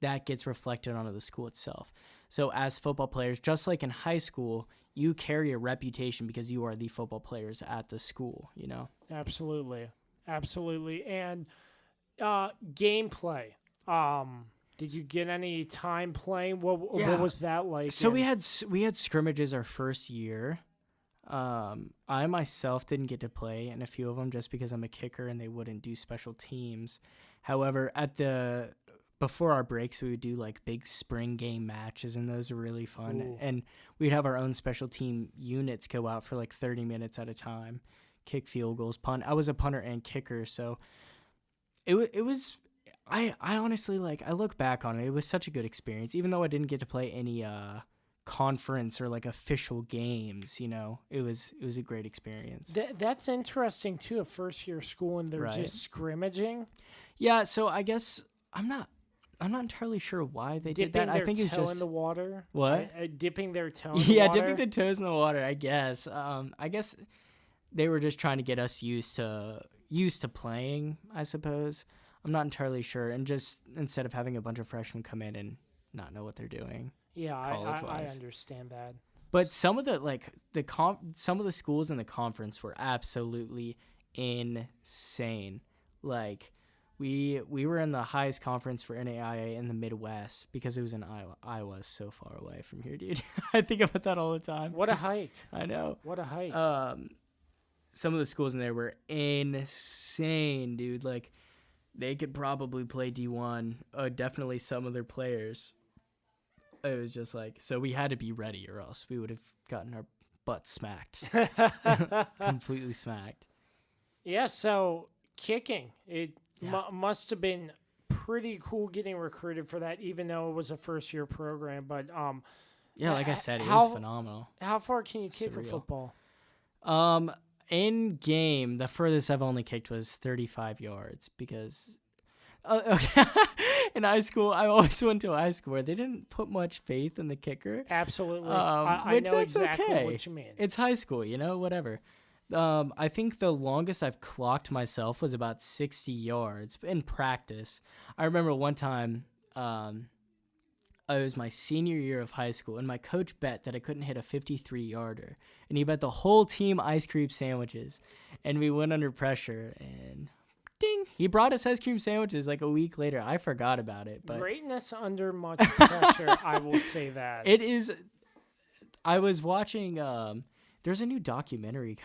[SPEAKER 5] that gets reflected onto the school itself. So as football players, just like in high school, you carry a reputation because you are the football players at the school, you know?
[SPEAKER 2] Absolutely. And gameplay. Did you get any time playing? What was that like?
[SPEAKER 5] So we had scrimmages our first year. I myself didn't get to play in a few of them just because I'm a kicker and they wouldn't do special teams. However, before our breaks, we would do like big spring game matches, and those are really fun.
[SPEAKER 2] Ooh.
[SPEAKER 5] And we'd have our own special team units go out for like 30 minutes at a time, kick field goals, punt. I was a punter and kicker, so it was. I honestly, like, I look back on it. It was such a good experience, even though I didn't get to play any conference or like official games. It was a great experience.
[SPEAKER 2] That's interesting too. A first year school and they're
[SPEAKER 5] Right.
[SPEAKER 2] just scrimmaging,
[SPEAKER 5] Yeah, so I guess I'm not entirely sure why they did
[SPEAKER 2] dipping
[SPEAKER 5] that.
[SPEAKER 2] their
[SPEAKER 5] I think it's
[SPEAKER 2] toe
[SPEAKER 5] just
[SPEAKER 2] in the water.
[SPEAKER 5] What?
[SPEAKER 2] Dipping their toe. In the
[SPEAKER 5] yeah,
[SPEAKER 2] water.
[SPEAKER 5] dipping the toes in the water. I guess. I guess they were just trying to get us used to playing. I suppose. I'm not entirely sure. And just instead of having a bunch of freshmen come in and not know what they're doing.
[SPEAKER 2] Yeah, I
[SPEAKER 5] college-wise.
[SPEAKER 2] understand that.
[SPEAKER 5] But some of the some of the schools in the conference were absolutely insane. Like we were in the highest conference for NAIA in the Midwest because it was in Iowa. Iowa's so far away from here, dude. I think about that all the time.
[SPEAKER 2] What a hike!
[SPEAKER 5] I know.
[SPEAKER 2] What a hike!
[SPEAKER 5] Some of the schools in there were insane, dude. Like they could probably play D1. Definitely some of their players. It was just like, so we had to be ready or else we would have gotten our butt smacked. Completely smacked.
[SPEAKER 2] Yeah, so kicking. It must have been pretty cool getting recruited for that, even though it was a first year program. But
[SPEAKER 5] yeah, like I said, it was phenomenal.
[SPEAKER 2] How far can you kick a football?
[SPEAKER 5] In game, the furthest I've only kicked was 35 yards because okay. In high school, I always went to a high school where they didn't put much faith in the kicker.
[SPEAKER 2] Absolutely. I know exactly
[SPEAKER 5] okay.
[SPEAKER 2] what you mean.
[SPEAKER 5] It's high school, whatever. I think the longest I've clocked myself was about 60 yards in practice. I remember one time, it was my senior year of high school, and my coach bet that I couldn't hit a 53-yarder. And he bet the whole team ice cream sandwiches. And we went under pressure, and ding, he brought us ice cream sandwiches like a week later. I forgot about it. But
[SPEAKER 2] greatness under much pressure, I will say that.
[SPEAKER 5] It is. I was watching, there's a new documentary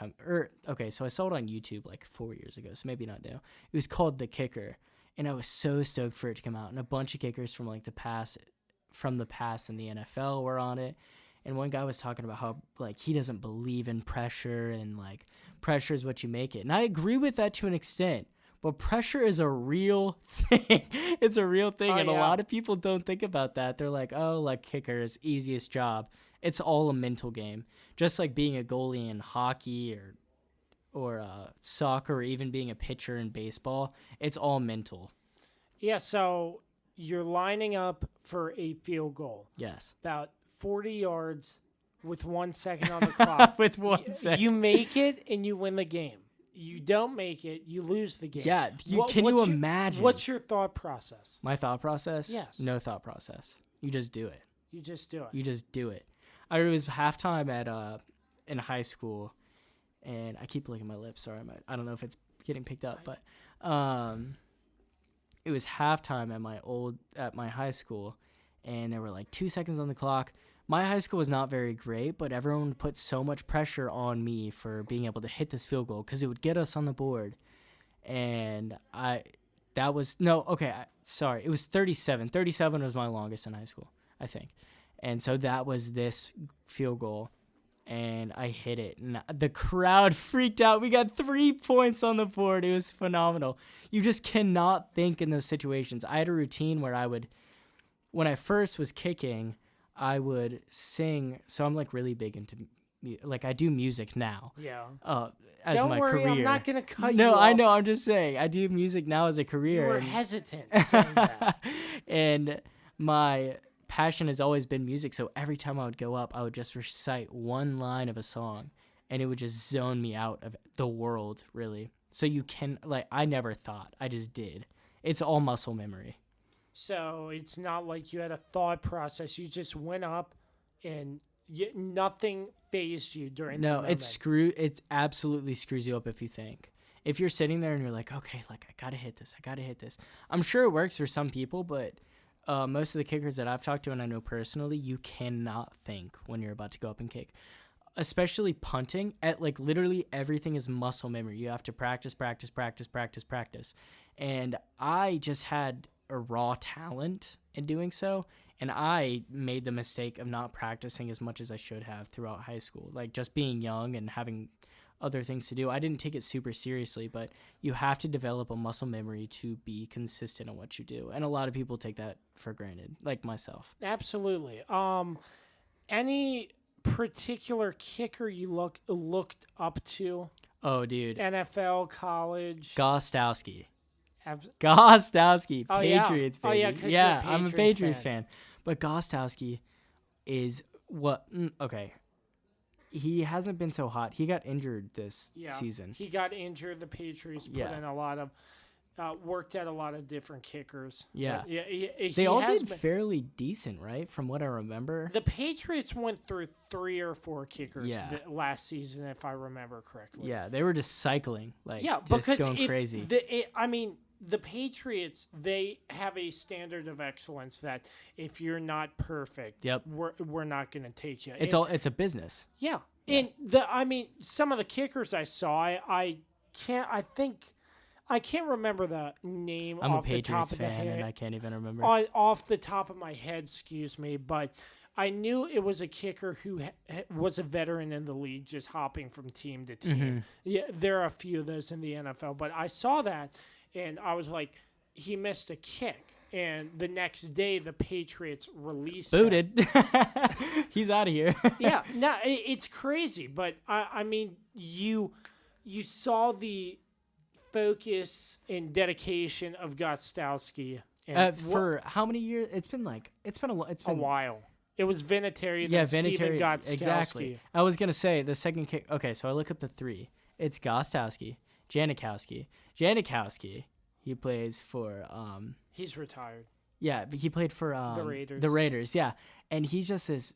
[SPEAKER 5] so I saw it on YouTube like 4 years ago, so maybe not now. It was called The Kicker, and I was so stoked for it to come out, and a bunch of kickers from like the past in the NFL were on it. And one guy was talking about how like he doesn't believe in pressure and like pressure is what you make it. And I agree with that to an extent. But pressure is a real thing. It's a real thing. A lot of people don't think about that. They're like, oh, like kickers, easiest job. It's all a mental game. Just like being a goalie in hockey or soccer, or even being a pitcher in baseball. It's all mental.
[SPEAKER 2] Yeah, so you're lining up for a field goal.
[SPEAKER 5] Yes.
[SPEAKER 2] About 40 yards with 1 second on the clock.
[SPEAKER 5] With 1 second.
[SPEAKER 2] You make it and you win the game. You don't make it, you lose the game.
[SPEAKER 5] Yeah, can you imagine?
[SPEAKER 2] What's your thought process?
[SPEAKER 5] My thought process?
[SPEAKER 2] Yes.
[SPEAKER 5] No thought process. You just do it.
[SPEAKER 2] You just do it.
[SPEAKER 5] You just do it. I was halftime in high school, and I keep licking my lips. Sorry, I don't know if it's getting picked up, but it was halftime at my high school, and there were like 2 seconds on the clock. My high school was not very great, but everyone put so much pressure on me for being able to hit this field goal because it would get us on the board. And it was 37. 37 was my longest in high school, I think. And so that was this field goal, and I hit it. And the crowd freaked out. We got 3 points on the board. It was phenomenal. You just cannot think in those situations. I had a routine where when I first was kicking, I would sing. So I'm like really big into like I do music now.
[SPEAKER 2] Yeah.
[SPEAKER 5] As
[SPEAKER 2] Don't
[SPEAKER 5] my
[SPEAKER 2] worry,
[SPEAKER 5] career.
[SPEAKER 2] I'm not gonna cut you
[SPEAKER 5] No,
[SPEAKER 2] off.
[SPEAKER 5] I know. I'm just saying I do music now as a career.
[SPEAKER 2] You were hesitant saying that.
[SPEAKER 5] And my passion has always been music. So every time I would go up, I would just recite one line of a song, and it would just zone me out of the world, really. So I never thought. I just did. It's all muscle memory.
[SPEAKER 2] So it's not like you had a thought process. You just went up and nothing fazed you during the moment.
[SPEAKER 5] It absolutely screws you up if you think. If you're sitting there and you're like, okay, like I gotta hit this. I'm sure it works for some people, but most of the kickers that I've talked to and I know personally, you cannot think when you're about to go up and kick. Especially punting, literally everything is muscle memory. You have to practice. And I just had a raw talent in doing so, and I made the mistake of not practicing as much as I should have throughout high school. Like just being young and having other things to do. I didn't take it super seriously, but you have to develop a muscle memory to be consistent in what you do. And a lot of people take that for granted, like myself.
[SPEAKER 2] Absolutely. Any particular kicker you looked up to?
[SPEAKER 5] Oh, dude.
[SPEAKER 2] NFL, college.
[SPEAKER 5] Gostowski.
[SPEAKER 2] Abs-
[SPEAKER 5] Gostowski.
[SPEAKER 2] Oh, yeah.
[SPEAKER 5] Patriots,
[SPEAKER 2] Oh,
[SPEAKER 5] baby.
[SPEAKER 2] yeah, 'cause you're a
[SPEAKER 5] I'm a
[SPEAKER 2] Patriots
[SPEAKER 5] Patriots
[SPEAKER 2] fan.
[SPEAKER 5] fan. But Gostowski is what? Okay. He hasn't been so hot. He got injured this season.
[SPEAKER 2] He got injured. The Patriots put in a lot of, worked at a lot of different kickers.
[SPEAKER 5] Yeah.
[SPEAKER 2] But he
[SPEAKER 5] They all
[SPEAKER 2] has
[SPEAKER 5] did
[SPEAKER 2] been-
[SPEAKER 5] fairly decent, right? From what I remember.
[SPEAKER 2] The Patriots went through 3 or 4 kickers
[SPEAKER 5] Yeah.
[SPEAKER 2] last season, if I remember correctly.
[SPEAKER 5] Yeah, they were just cycling, like
[SPEAKER 2] Yeah,
[SPEAKER 5] just
[SPEAKER 2] because
[SPEAKER 5] going crazy.
[SPEAKER 2] The Patriots, they have a standard of excellence that if you're not perfect,
[SPEAKER 5] Yep.
[SPEAKER 2] we're not going to take you.
[SPEAKER 5] It's a business.
[SPEAKER 2] Yeah. And some of the kickers I saw, I can't remember the name
[SPEAKER 5] I'm a
[SPEAKER 2] off the top
[SPEAKER 5] Patriots
[SPEAKER 2] of the
[SPEAKER 5] fan,
[SPEAKER 2] head.
[SPEAKER 5] and I can't even remember.
[SPEAKER 2] Off the top of my head, excuse me, but I knew it was a kicker who was a veteran in the league, just hopping from team to team.
[SPEAKER 5] Mm-hmm.
[SPEAKER 2] Yeah, there are a few of those in the NFL, but I saw that, and I was like, he missed a kick. And the next day, the Patriots released him.
[SPEAKER 5] Booted. He's out of here.
[SPEAKER 2] Yeah, no, it's crazy, but you saw the focus and dedication of Gostowski
[SPEAKER 5] For how many years? It's been
[SPEAKER 2] a while. It was Vinatieri,
[SPEAKER 5] Yeah,
[SPEAKER 2] then Steven
[SPEAKER 5] Vinatieri.
[SPEAKER 2] Gostkowski.
[SPEAKER 5] Exactly. I was gonna say the second kick. Okay, so I look up the 3. It's Gostowski, Janikowski. He plays for
[SPEAKER 2] He's retired.
[SPEAKER 5] Yeah, but he played for
[SPEAKER 2] The Raiders.
[SPEAKER 5] The Raiders, yeah. And he's just this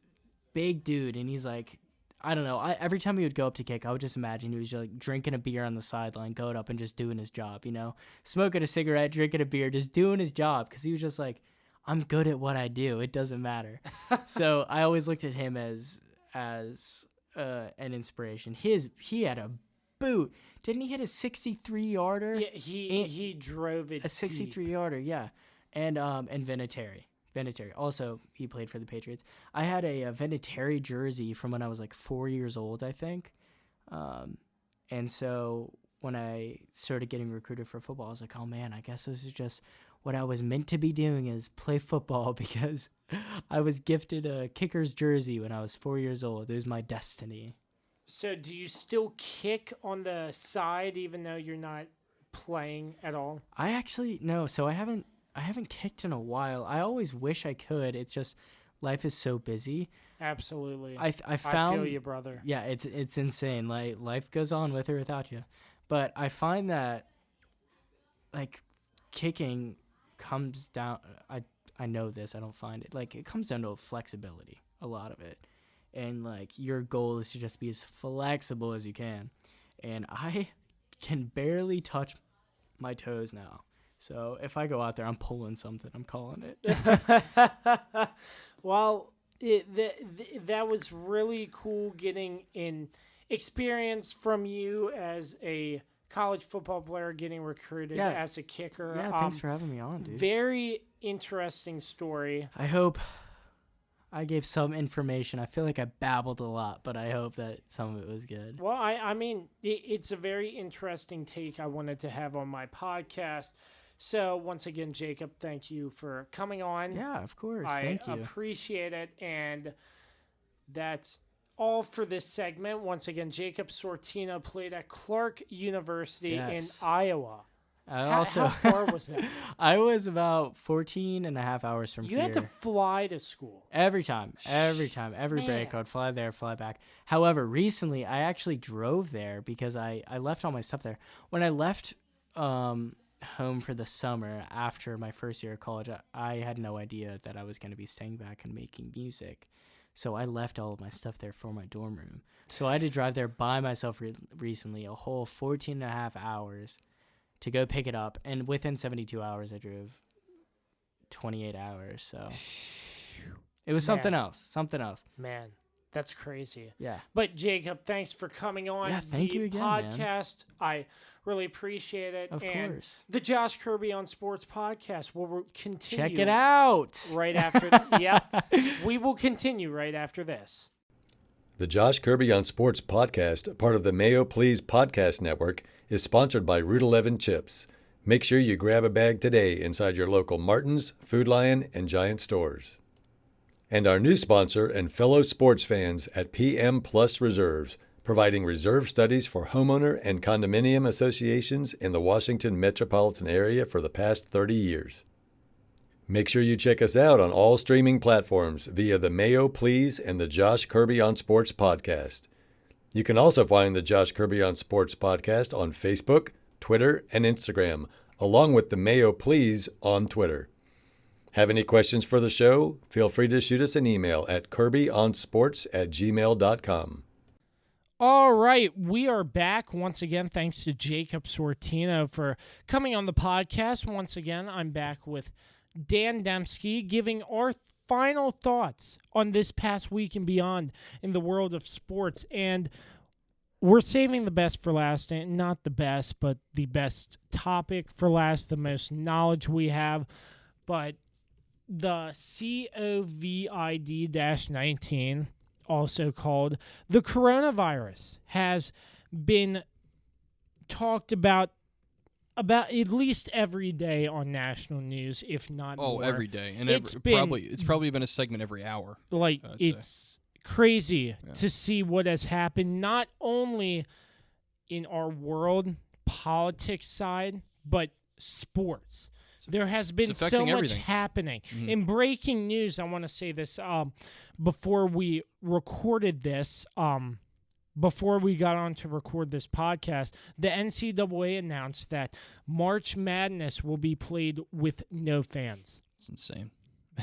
[SPEAKER 5] big dude, and he's like, I don't know. Every time he would go up to kick, I would just imagine he was just like drinking a beer on the sideline, going up and just doing his job, smoking a cigarette, drinking a beer, just doing his job, because he was just like, I'm good at what I do. It doesn't matter. So I always looked at him as an inspiration. He had a boot. Didn't he hit a 63-yarder?
[SPEAKER 2] Yeah, he drove it
[SPEAKER 5] A 63-yarder, yeah. And Vinatieri. Also, he played for the Patriots. I had a Vinatieri jersey from when I was like 4 years old, I think. And so when I started getting recruited for football, I was like, oh man, I guess this is just what I was meant to be doing, is play football, because I was gifted a kicker's jersey when I was 4 years old. It was my destiny.
[SPEAKER 2] So do you still kick on the side even though you're not playing at all?
[SPEAKER 5] I actually no, so I haven't kicked in a while. I always wish I could. It's just life is so busy.
[SPEAKER 2] Absolutely.
[SPEAKER 5] I found,
[SPEAKER 2] I feel you, brother.
[SPEAKER 5] Yeah, it's insane. Like, life goes on with or without you. But I find that like kicking comes down, I know this, I don't find it. Like, it comes down to flexibility, a lot of it. And like, your goal is to just be as flexible as you can. And I can barely touch my toes now. So if I go out there, I'm pulling something. I'm calling it.
[SPEAKER 2] Well, that was really cool getting an experience from you as a college football player, getting recruited as a kicker.
[SPEAKER 5] Yeah, thanks for having me on, dude.
[SPEAKER 2] Very interesting story.
[SPEAKER 5] I hope I gave some information. I feel like I babbled a lot, but I hope that some of it was good.
[SPEAKER 2] Well, I mean, it's a very interesting take I wanted to have on my podcast. So once again, Jacob, thank you for coming on.
[SPEAKER 5] Yeah, of course.
[SPEAKER 2] Thank
[SPEAKER 5] you.
[SPEAKER 2] I appreciate it. And that's all for this segment. Once again, Jacob Sortino played at Clark University in Iowa. How far was that?
[SPEAKER 5] I was about 14 and a half hours from
[SPEAKER 2] You
[SPEAKER 5] here.
[SPEAKER 2] had to fly to school.
[SPEAKER 5] Every break, I'd fly there, fly back. However, recently, I actually drove there because I left all my stuff there. When I left home for the summer after my first year of college, I had no idea that I was going to be staying back and making music. So I left all of my stuff there for my dorm room. So I had to drive there by myself recently, a whole 14 and a half hours to go pick it up. And within 72 hours, I drove 28 hours. So it was something else.
[SPEAKER 2] Man, that's crazy.
[SPEAKER 5] Yeah.
[SPEAKER 2] But Jacob, thanks for coming on
[SPEAKER 5] thank you again,
[SPEAKER 2] podcast. Man. I really appreciate it.
[SPEAKER 5] Of course.
[SPEAKER 2] The Josh Kirby on Sports podcast will continue.
[SPEAKER 5] Check it out.
[SPEAKER 2] Right after we will continue right after this.
[SPEAKER 6] The Josh Kirby on Sports podcast, part of the Mayo Please podcast network, is sponsored by Route 11 Chips. Make sure you grab a bag today inside your local Martin's, Food Lion, and Giant stores. and our new sponsor and fellow sports fans at PM Plus Reserves, providing reserve studies for homeowner and condominium associations in the Washington metropolitan area for the past 30 years. Make sure you check us out on all streaming platforms via the Mayo Please and the Josh Kirby on Sports podcast. You can also find the Josh Kirby on Sports podcast on Facebook, Twitter, and Instagram, along with the Mayo Please on Twitter. Have any questions for the show? Feel free to shoot us an email at kirbyonsports@gmail.com.
[SPEAKER 2] All right, we are back once again. Thanks to Jacob Sortino for coming on the podcast. Once again, I'm back with Dan Dembski giving our final thoughts on this past week and beyond in the world of sports. And we're saving the best for last, and not the best, but the best topic for last, the most knowledge we have. But the COVID-19, also called the coronavirus, has been talked about at least every day on national news, if not more.
[SPEAKER 4] Oh, every day, and
[SPEAKER 2] It's
[SPEAKER 4] probably been a segment every hour.
[SPEAKER 2] Like,
[SPEAKER 4] I'd
[SPEAKER 2] it's crazy to see what has happened, not only in our world politics side, but sports. There has been so much
[SPEAKER 4] everything.
[SPEAKER 2] happening.
[SPEAKER 4] Mm-hmm.
[SPEAKER 2] In breaking news, I want to say this before we recorded this, before we got on to record this podcast, the NCAA announced that March Madness will be played with no fans.
[SPEAKER 4] It's insane.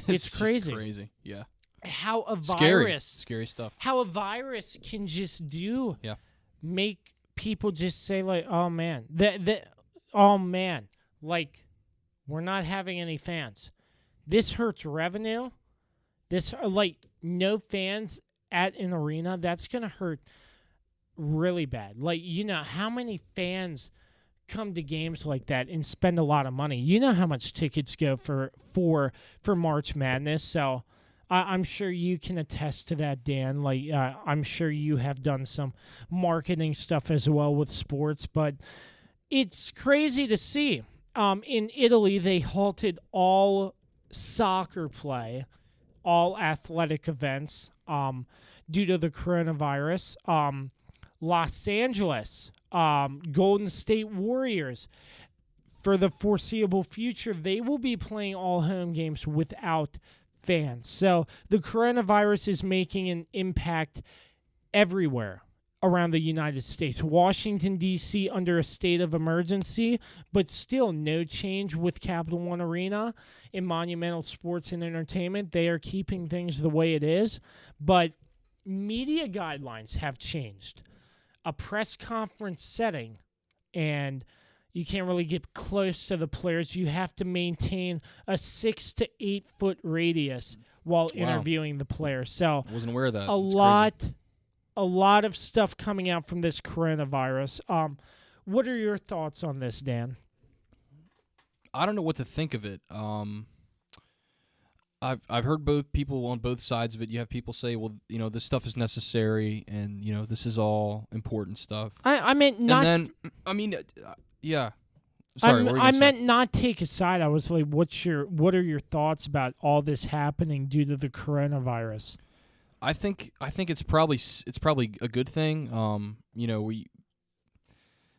[SPEAKER 2] It's crazy.
[SPEAKER 4] Just crazy. Yeah.
[SPEAKER 2] How a virus,
[SPEAKER 4] scary stuff.
[SPEAKER 2] How a virus can just make people just say like, oh man, like, we're not having any fans. This hurts revenue. This, like, no fans at an arena, that's going to hurt really bad. Like, you know, how many fans come to games like that and spend a lot of money? You know how much tickets go for March Madness. So I'm sure you can attest to that, Dan. Like, I'm sure you have done some marketing stuff as well with sports, but it's crazy to see. In Italy, they halted all soccer play, all athletic events, due to the coronavirus. Los Angeles, Golden State Warriors, for the foreseeable future, they will be playing all home games without fans. So the coronavirus is making an impact everywhere around the United States. Washington, D.C. under a state of emergency, but still no change with Capital One Arena in Monumental Sports and Entertainment. They are keeping things the way it is, but media guidelines have changed. A press conference setting, and you can't really get close to the players. You have to maintain a 6 to 8 foot radius while interviewing the players. So
[SPEAKER 4] I wasn't aware of that.
[SPEAKER 2] A lot of stuff coming out from this coronavirus. What are your thoughts on this, Dan?
[SPEAKER 4] I don't know what to think of it. I've heard both people on both sides of it. You have people say, well, you know, this stuff is necessary, and you know, this is all important stuff.
[SPEAKER 2] I meant not.
[SPEAKER 4] And then, I mean, yeah. Sorry,
[SPEAKER 2] I meant not take a side. I was like, what are your thoughts about all this happening due to the coronavirus?
[SPEAKER 4] I think it's probably a good thing. You know,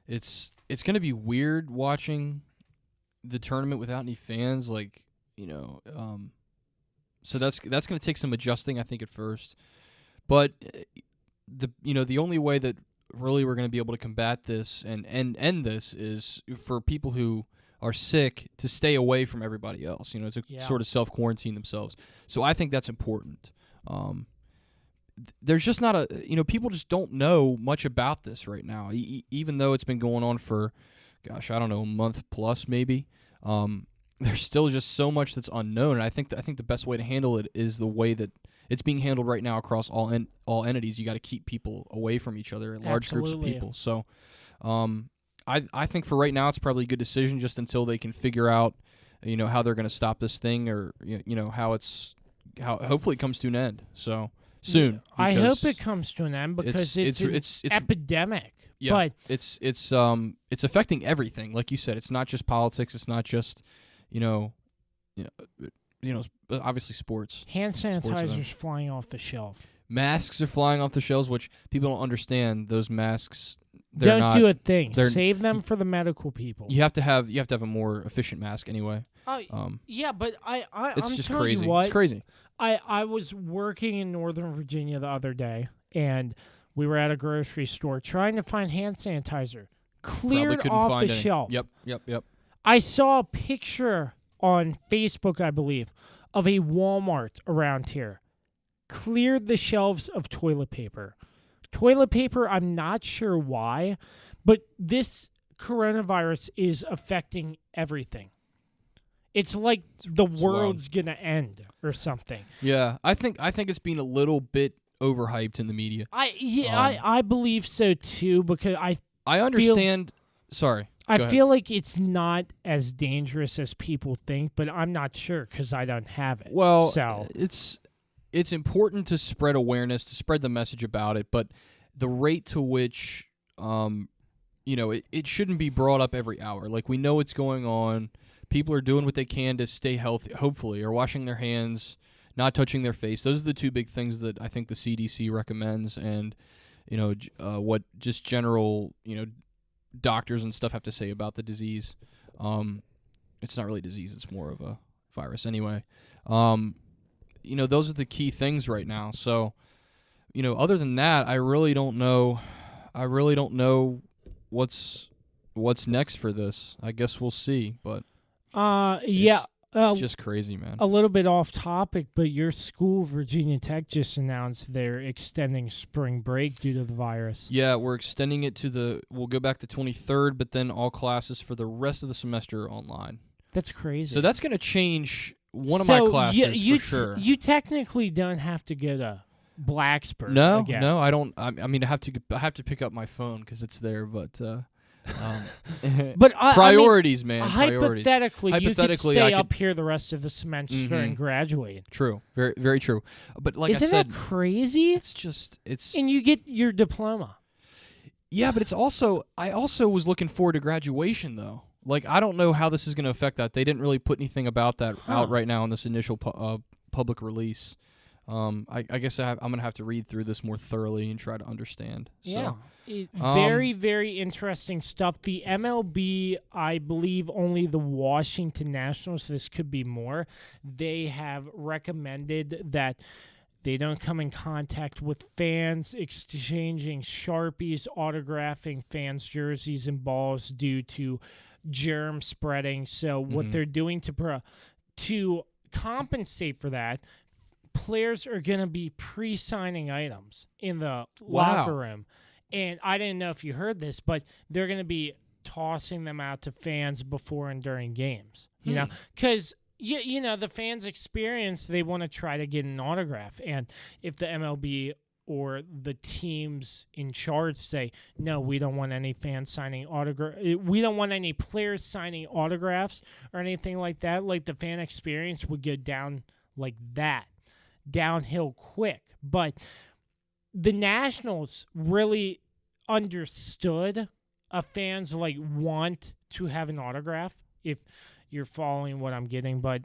[SPEAKER 4] it's going to be weird watching the tournament without any fans. Like, you know, so that's going to take some adjusting, I think, at first. But the only way that really we're going to be able to combat this and end this is for people who are sick to stay away from everybody else. You know, to sort of self-quarantine themselves. So I think that's important. There's just not people just don't know much about this right now, even though it's been going on for, gosh, I don't know, a month plus maybe. There's still just so much that's unknown, and I think the best way to handle it is the way that it's being handled right now across all entities. You got to keep people away from each other, large groups of people. So, I think for right now it's probably a good decision just until they can figure out, you know, how they're going to stop this thing, or you know how hopefully it comes to an end. So. Soon.
[SPEAKER 2] I hope it comes to an end because it's epidemic.
[SPEAKER 4] Yeah,
[SPEAKER 2] but
[SPEAKER 4] it's affecting everything. Like you said, it's not just politics. It's not just obviously sports.
[SPEAKER 2] Hand
[SPEAKER 4] events.
[SPEAKER 2] sanitizers flying off the shelf.
[SPEAKER 4] Masks are flying off the shelves, which people don't understand. Those masks, they're
[SPEAKER 2] Don't
[SPEAKER 4] not,
[SPEAKER 2] do a thing.
[SPEAKER 4] they're-
[SPEAKER 2] Save them for the medical people.
[SPEAKER 4] You have to have a more efficient mask anyway.
[SPEAKER 2] Yeah, but
[SPEAKER 4] It's
[SPEAKER 2] I'm
[SPEAKER 4] just
[SPEAKER 2] telling
[SPEAKER 4] crazy.
[SPEAKER 2] You what,
[SPEAKER 4] It's crazy.
[SPEAKER 2] I was working in Northern Virginia the other day, and we were at a grocery store trying to find hand sanitizer.
[SPEAKER 4] Probably
[SPEAKER 2] Cleared
[SPEAKER 4] couldn't
[SPEAKER 2] off
[SPEAKER 4] find
[SPEAKER 2] the
[SPEAKER 4] any.
[SPEAKER 2] shelf.
[SPEAKER 4] Yep.
[SPEAKER 2] I saw a picture on Facebook, I believe, of a Walmart around here. Cleared the shelves of toilet paper. Toilet paper, I'm not sure why, but this coronavirus is affecting everything. It's like the world's gonna end or something.
[SPEAKER 4] Yeah, I think it's been a little bit overhyped in the media.
[SPEAKER 2] I believe so too, because
[SPEAKER 4] I understand. Sorry. Go ahead.
[SPEAKER 2] feel like it's not as dangerous as people think, but I'm not sure because I don't have it.
[SPEAKER 4] Well,
[SPEAKER 2] so
[SPEAKER 4] it's important to spread awareness, to spread the message about it, but the rate to which, it shouldn't be brought up every hour. Like, we know what's going on. People are doing what they can to stay healthy, hopefully, or washing their hands, not touching their face. Those are the two big things that I think the CDC recommends, and, what just general, doctors and stuff have to say about the disease. It's not really a disease, it's more of a virus anyway. Those are the key things right now. So, other than that, I really don't know what's next for this. I guess we'll see, but it's just crazy, man.
[SPEAKER 2] A little bit off topic, but your school, Virginia Tech, just announced they're extending spring break due to the virus.
[SPEAKER 4] Yeah, we're extending it we'll go back to 23rd, but then all classes for the rest of the semester are online.
[SPEAKER 2] That's crazy.
[SPEAKER 4] So that's going to change one of my classes for sure.
[SPEAKER 2] You technically don't have to go to Blacksburg.
[SPEAKER 4] No,
[SPEAKER 2] again.
[SPEAKER 4] no, I don't. I mean, I have to pick up my phone because it's there, but.
[SPEAKER 2] But
[SPEAKER 4] priorities, man. Priorities.
[SPEAKER 2] Hypothetically, you could stay
[SPEAKER 4] I
[SPEAKER 2] up here the rest of the semester and graduate.
[SPEAKER 4] True, very, very true. But like
[SPEAKER 2] Isn't
[SPEAKER 4] I said,
[SPEAKER 2] that crazy?
[SPEAKER 4] It's
[SPEAKER 2] and you get your diploma.
[SPEAKER 4] Yeah, but it's also I also was looking forward to graduation though. Like, I don't know how this is going to affect that. They didn't really put anything about that out right now in this initial public release. I guess I'm going to have to read through this more thoroughly and try to understand.
[SPEAKER 2] Yeah.
[SPEAKER 4] So,
[SPEAKER 2] very, very interesting stuff. The MLB, I believe only the Washington Nationals, this could be more, they have recommended that they don't come in contact with fans, exchanging Sharpies, autographing fans' jerseys and balls due to germ spreading. So what they're doing to compensate for that, players are going to be pre-signing items in the locker room. And I didn't know if you heard this, but they're going to be tossing them out to fans before and during games. You know, because the fans' experience, they want to try to get an autograph. And if the MLB or the teams in charge say, no, we don't want any fans signing we don't want any players signing autographs or anything like that, like the fan experience would go down like that, downhill quick. But the Nationals really understood a fans want to have an autograph, if you're following what I'm getting, but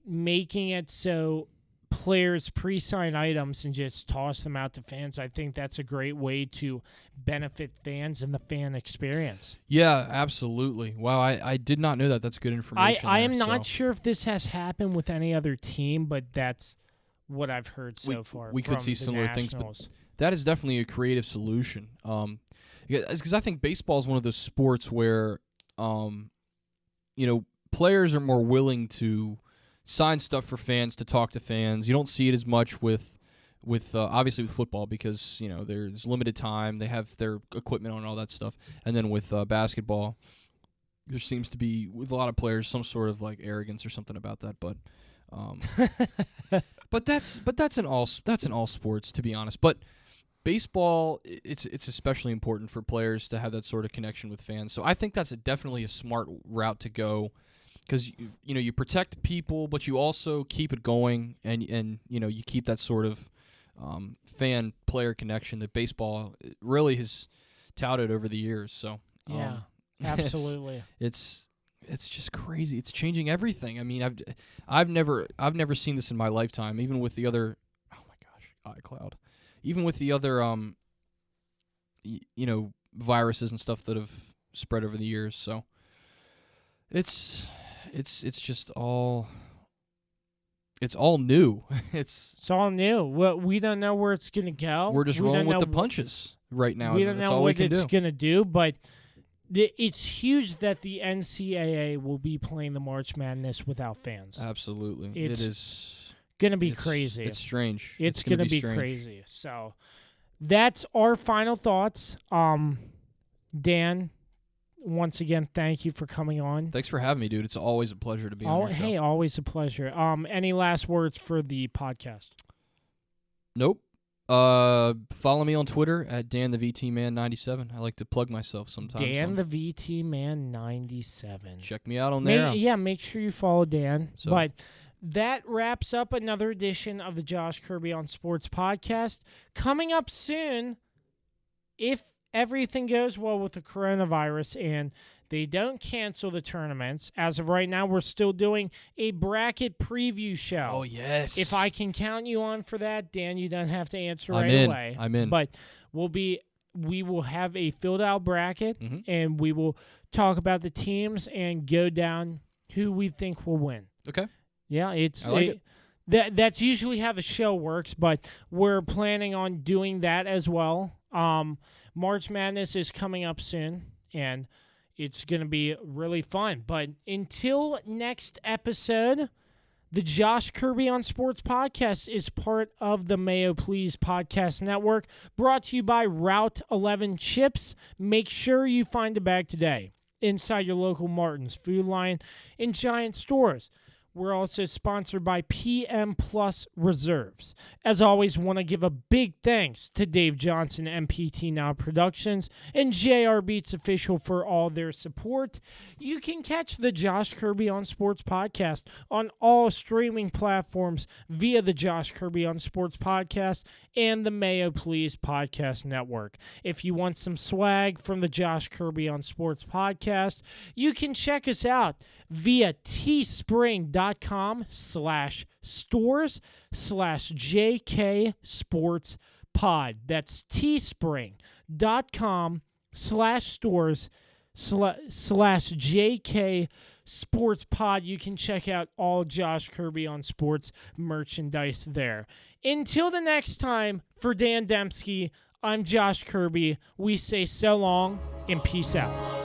[SPEAKER 2] making it so players pre-sign items and just toss them out to fans, I think that's a great way to benefit fans and the fan experience.
[SPEAKER 4] Yeah, absolutely. Wow, I did not know that. That's good information.
[SPEAKER 2] I am not sure if this has happened with any other team, but that's what I've heard so far.
[SPEAKER 4] We could see similar things, but that is definitely a creative solution. Because I think baseball is one of those sports where, players are more willing to sign stuff for fans, to talk to fans. You don't see it as much with obviously with football because there's limited time. They have their equipment on and all that stuff, and then with basketball, there seems to be with a lot of players some sort of arrogance or something about that. But but that's in all sports, to be honest. But baseball, it's especially important for players to have that sort of connection with fans. So I think that's definitely a smart route to go. Because you protect people, but you also keep it going, and you keep that sort of fan-player connection that baseball really has touted over the years. So
[SPEAKER 2] yeah, absolutely.
[SPEAKER 4] It's it's just crazy. It's changing everything. I mean, I've never seen this in my lifetime. Even with the other, oh my gosh, iCloud. Even with the other viruses and stuff that have spread over the years. So it's just all. It's all new.
[SPEAKER 2] It's all new. We don't know where it's gonna go.
[SPEAKER 4] We're just rolling with the punches right now.
[SPEAKER 2] We don't know what it's gonna do, but it's huge that the NCAA will be playing the March Madness without fans.
[SPEAKER 4] Absolutely,
[SPEAKER 2] it
[SPEAKER 4] is
[SPEAKER 2] gonna be crazy.
[SPEAKER 4] It's strange.
[SPEAKER 2] It's gonna be crazy. So that's our final thoughts. Dan, once again, thank you for coming on.
[SPEAKER 4] Thanks for having me, dude. It's always a pleasure to be on your show.
[SPEAKER 2] Hey, always a pleasure. Any last words for the podcast?
[SPEAKER 4] Nope. Follow me on Twitter at DanTheVTMan97. I like to plug myself sometimes.
[SPEAKER 2] DanTheVTMan97.
[SPEAKER 4] Check me out on there.
[SPEAKER 2] Make sure you follow Dan. But that wraps up another edition of the Josh Kirby on Sports podcast. Coming up soon, if everything goes well with the coronavirus and they don't cancel the tournaments. As of right now, we're still doing a bracket preview show.
[SPEAKER 4] Oh, yes.
[SPEAKER 2] If I can count you on for that, Dan, you don't have to answer away.
[SPEAKER 4] I'm in.
[SPEAKER 2] But we will have a filled-out bracket, and we will talk about the teams and go down who we think will win.
[SPEAKER 4] Okay.
[SPEAKER 2] Yeah,
[SPEAKER 4] I like it.
[SPEAKER 2] That's usually how the show works, but we're planning on doing that as well. March Madness is coming up soon, and it's going to be really fun. But until next episode, the Josh Kirby on Sports podcast is part of the Mayo Please Podcast Network, brought to you by Route 11 Chips. Make sure you find a bag today inside your local Martin's, Food Lion, and Giant stores. We're also sponsored by PM Plus Reserves. As always, want to give a big thanks to Dave Johnson, MPT Now Productions, and JR Beats Official for all their support. You can catch the Josh Kirby on Sports podcast on all streaming platforms via the Josh Kirby on Sports podcast and the Mayo Please Podcast Network. If you want some swag from the Josh Kirby on Sports podcast, you can check us out via teespring.com/stores/JK Sports Pod. That's teespring.com/stores/JK Sports Pod. You can check out all Josh Kirby on Sports merchandise there. Until the next time, for Dan Dembski, I'm Josh Kirby. We say so long and peace out.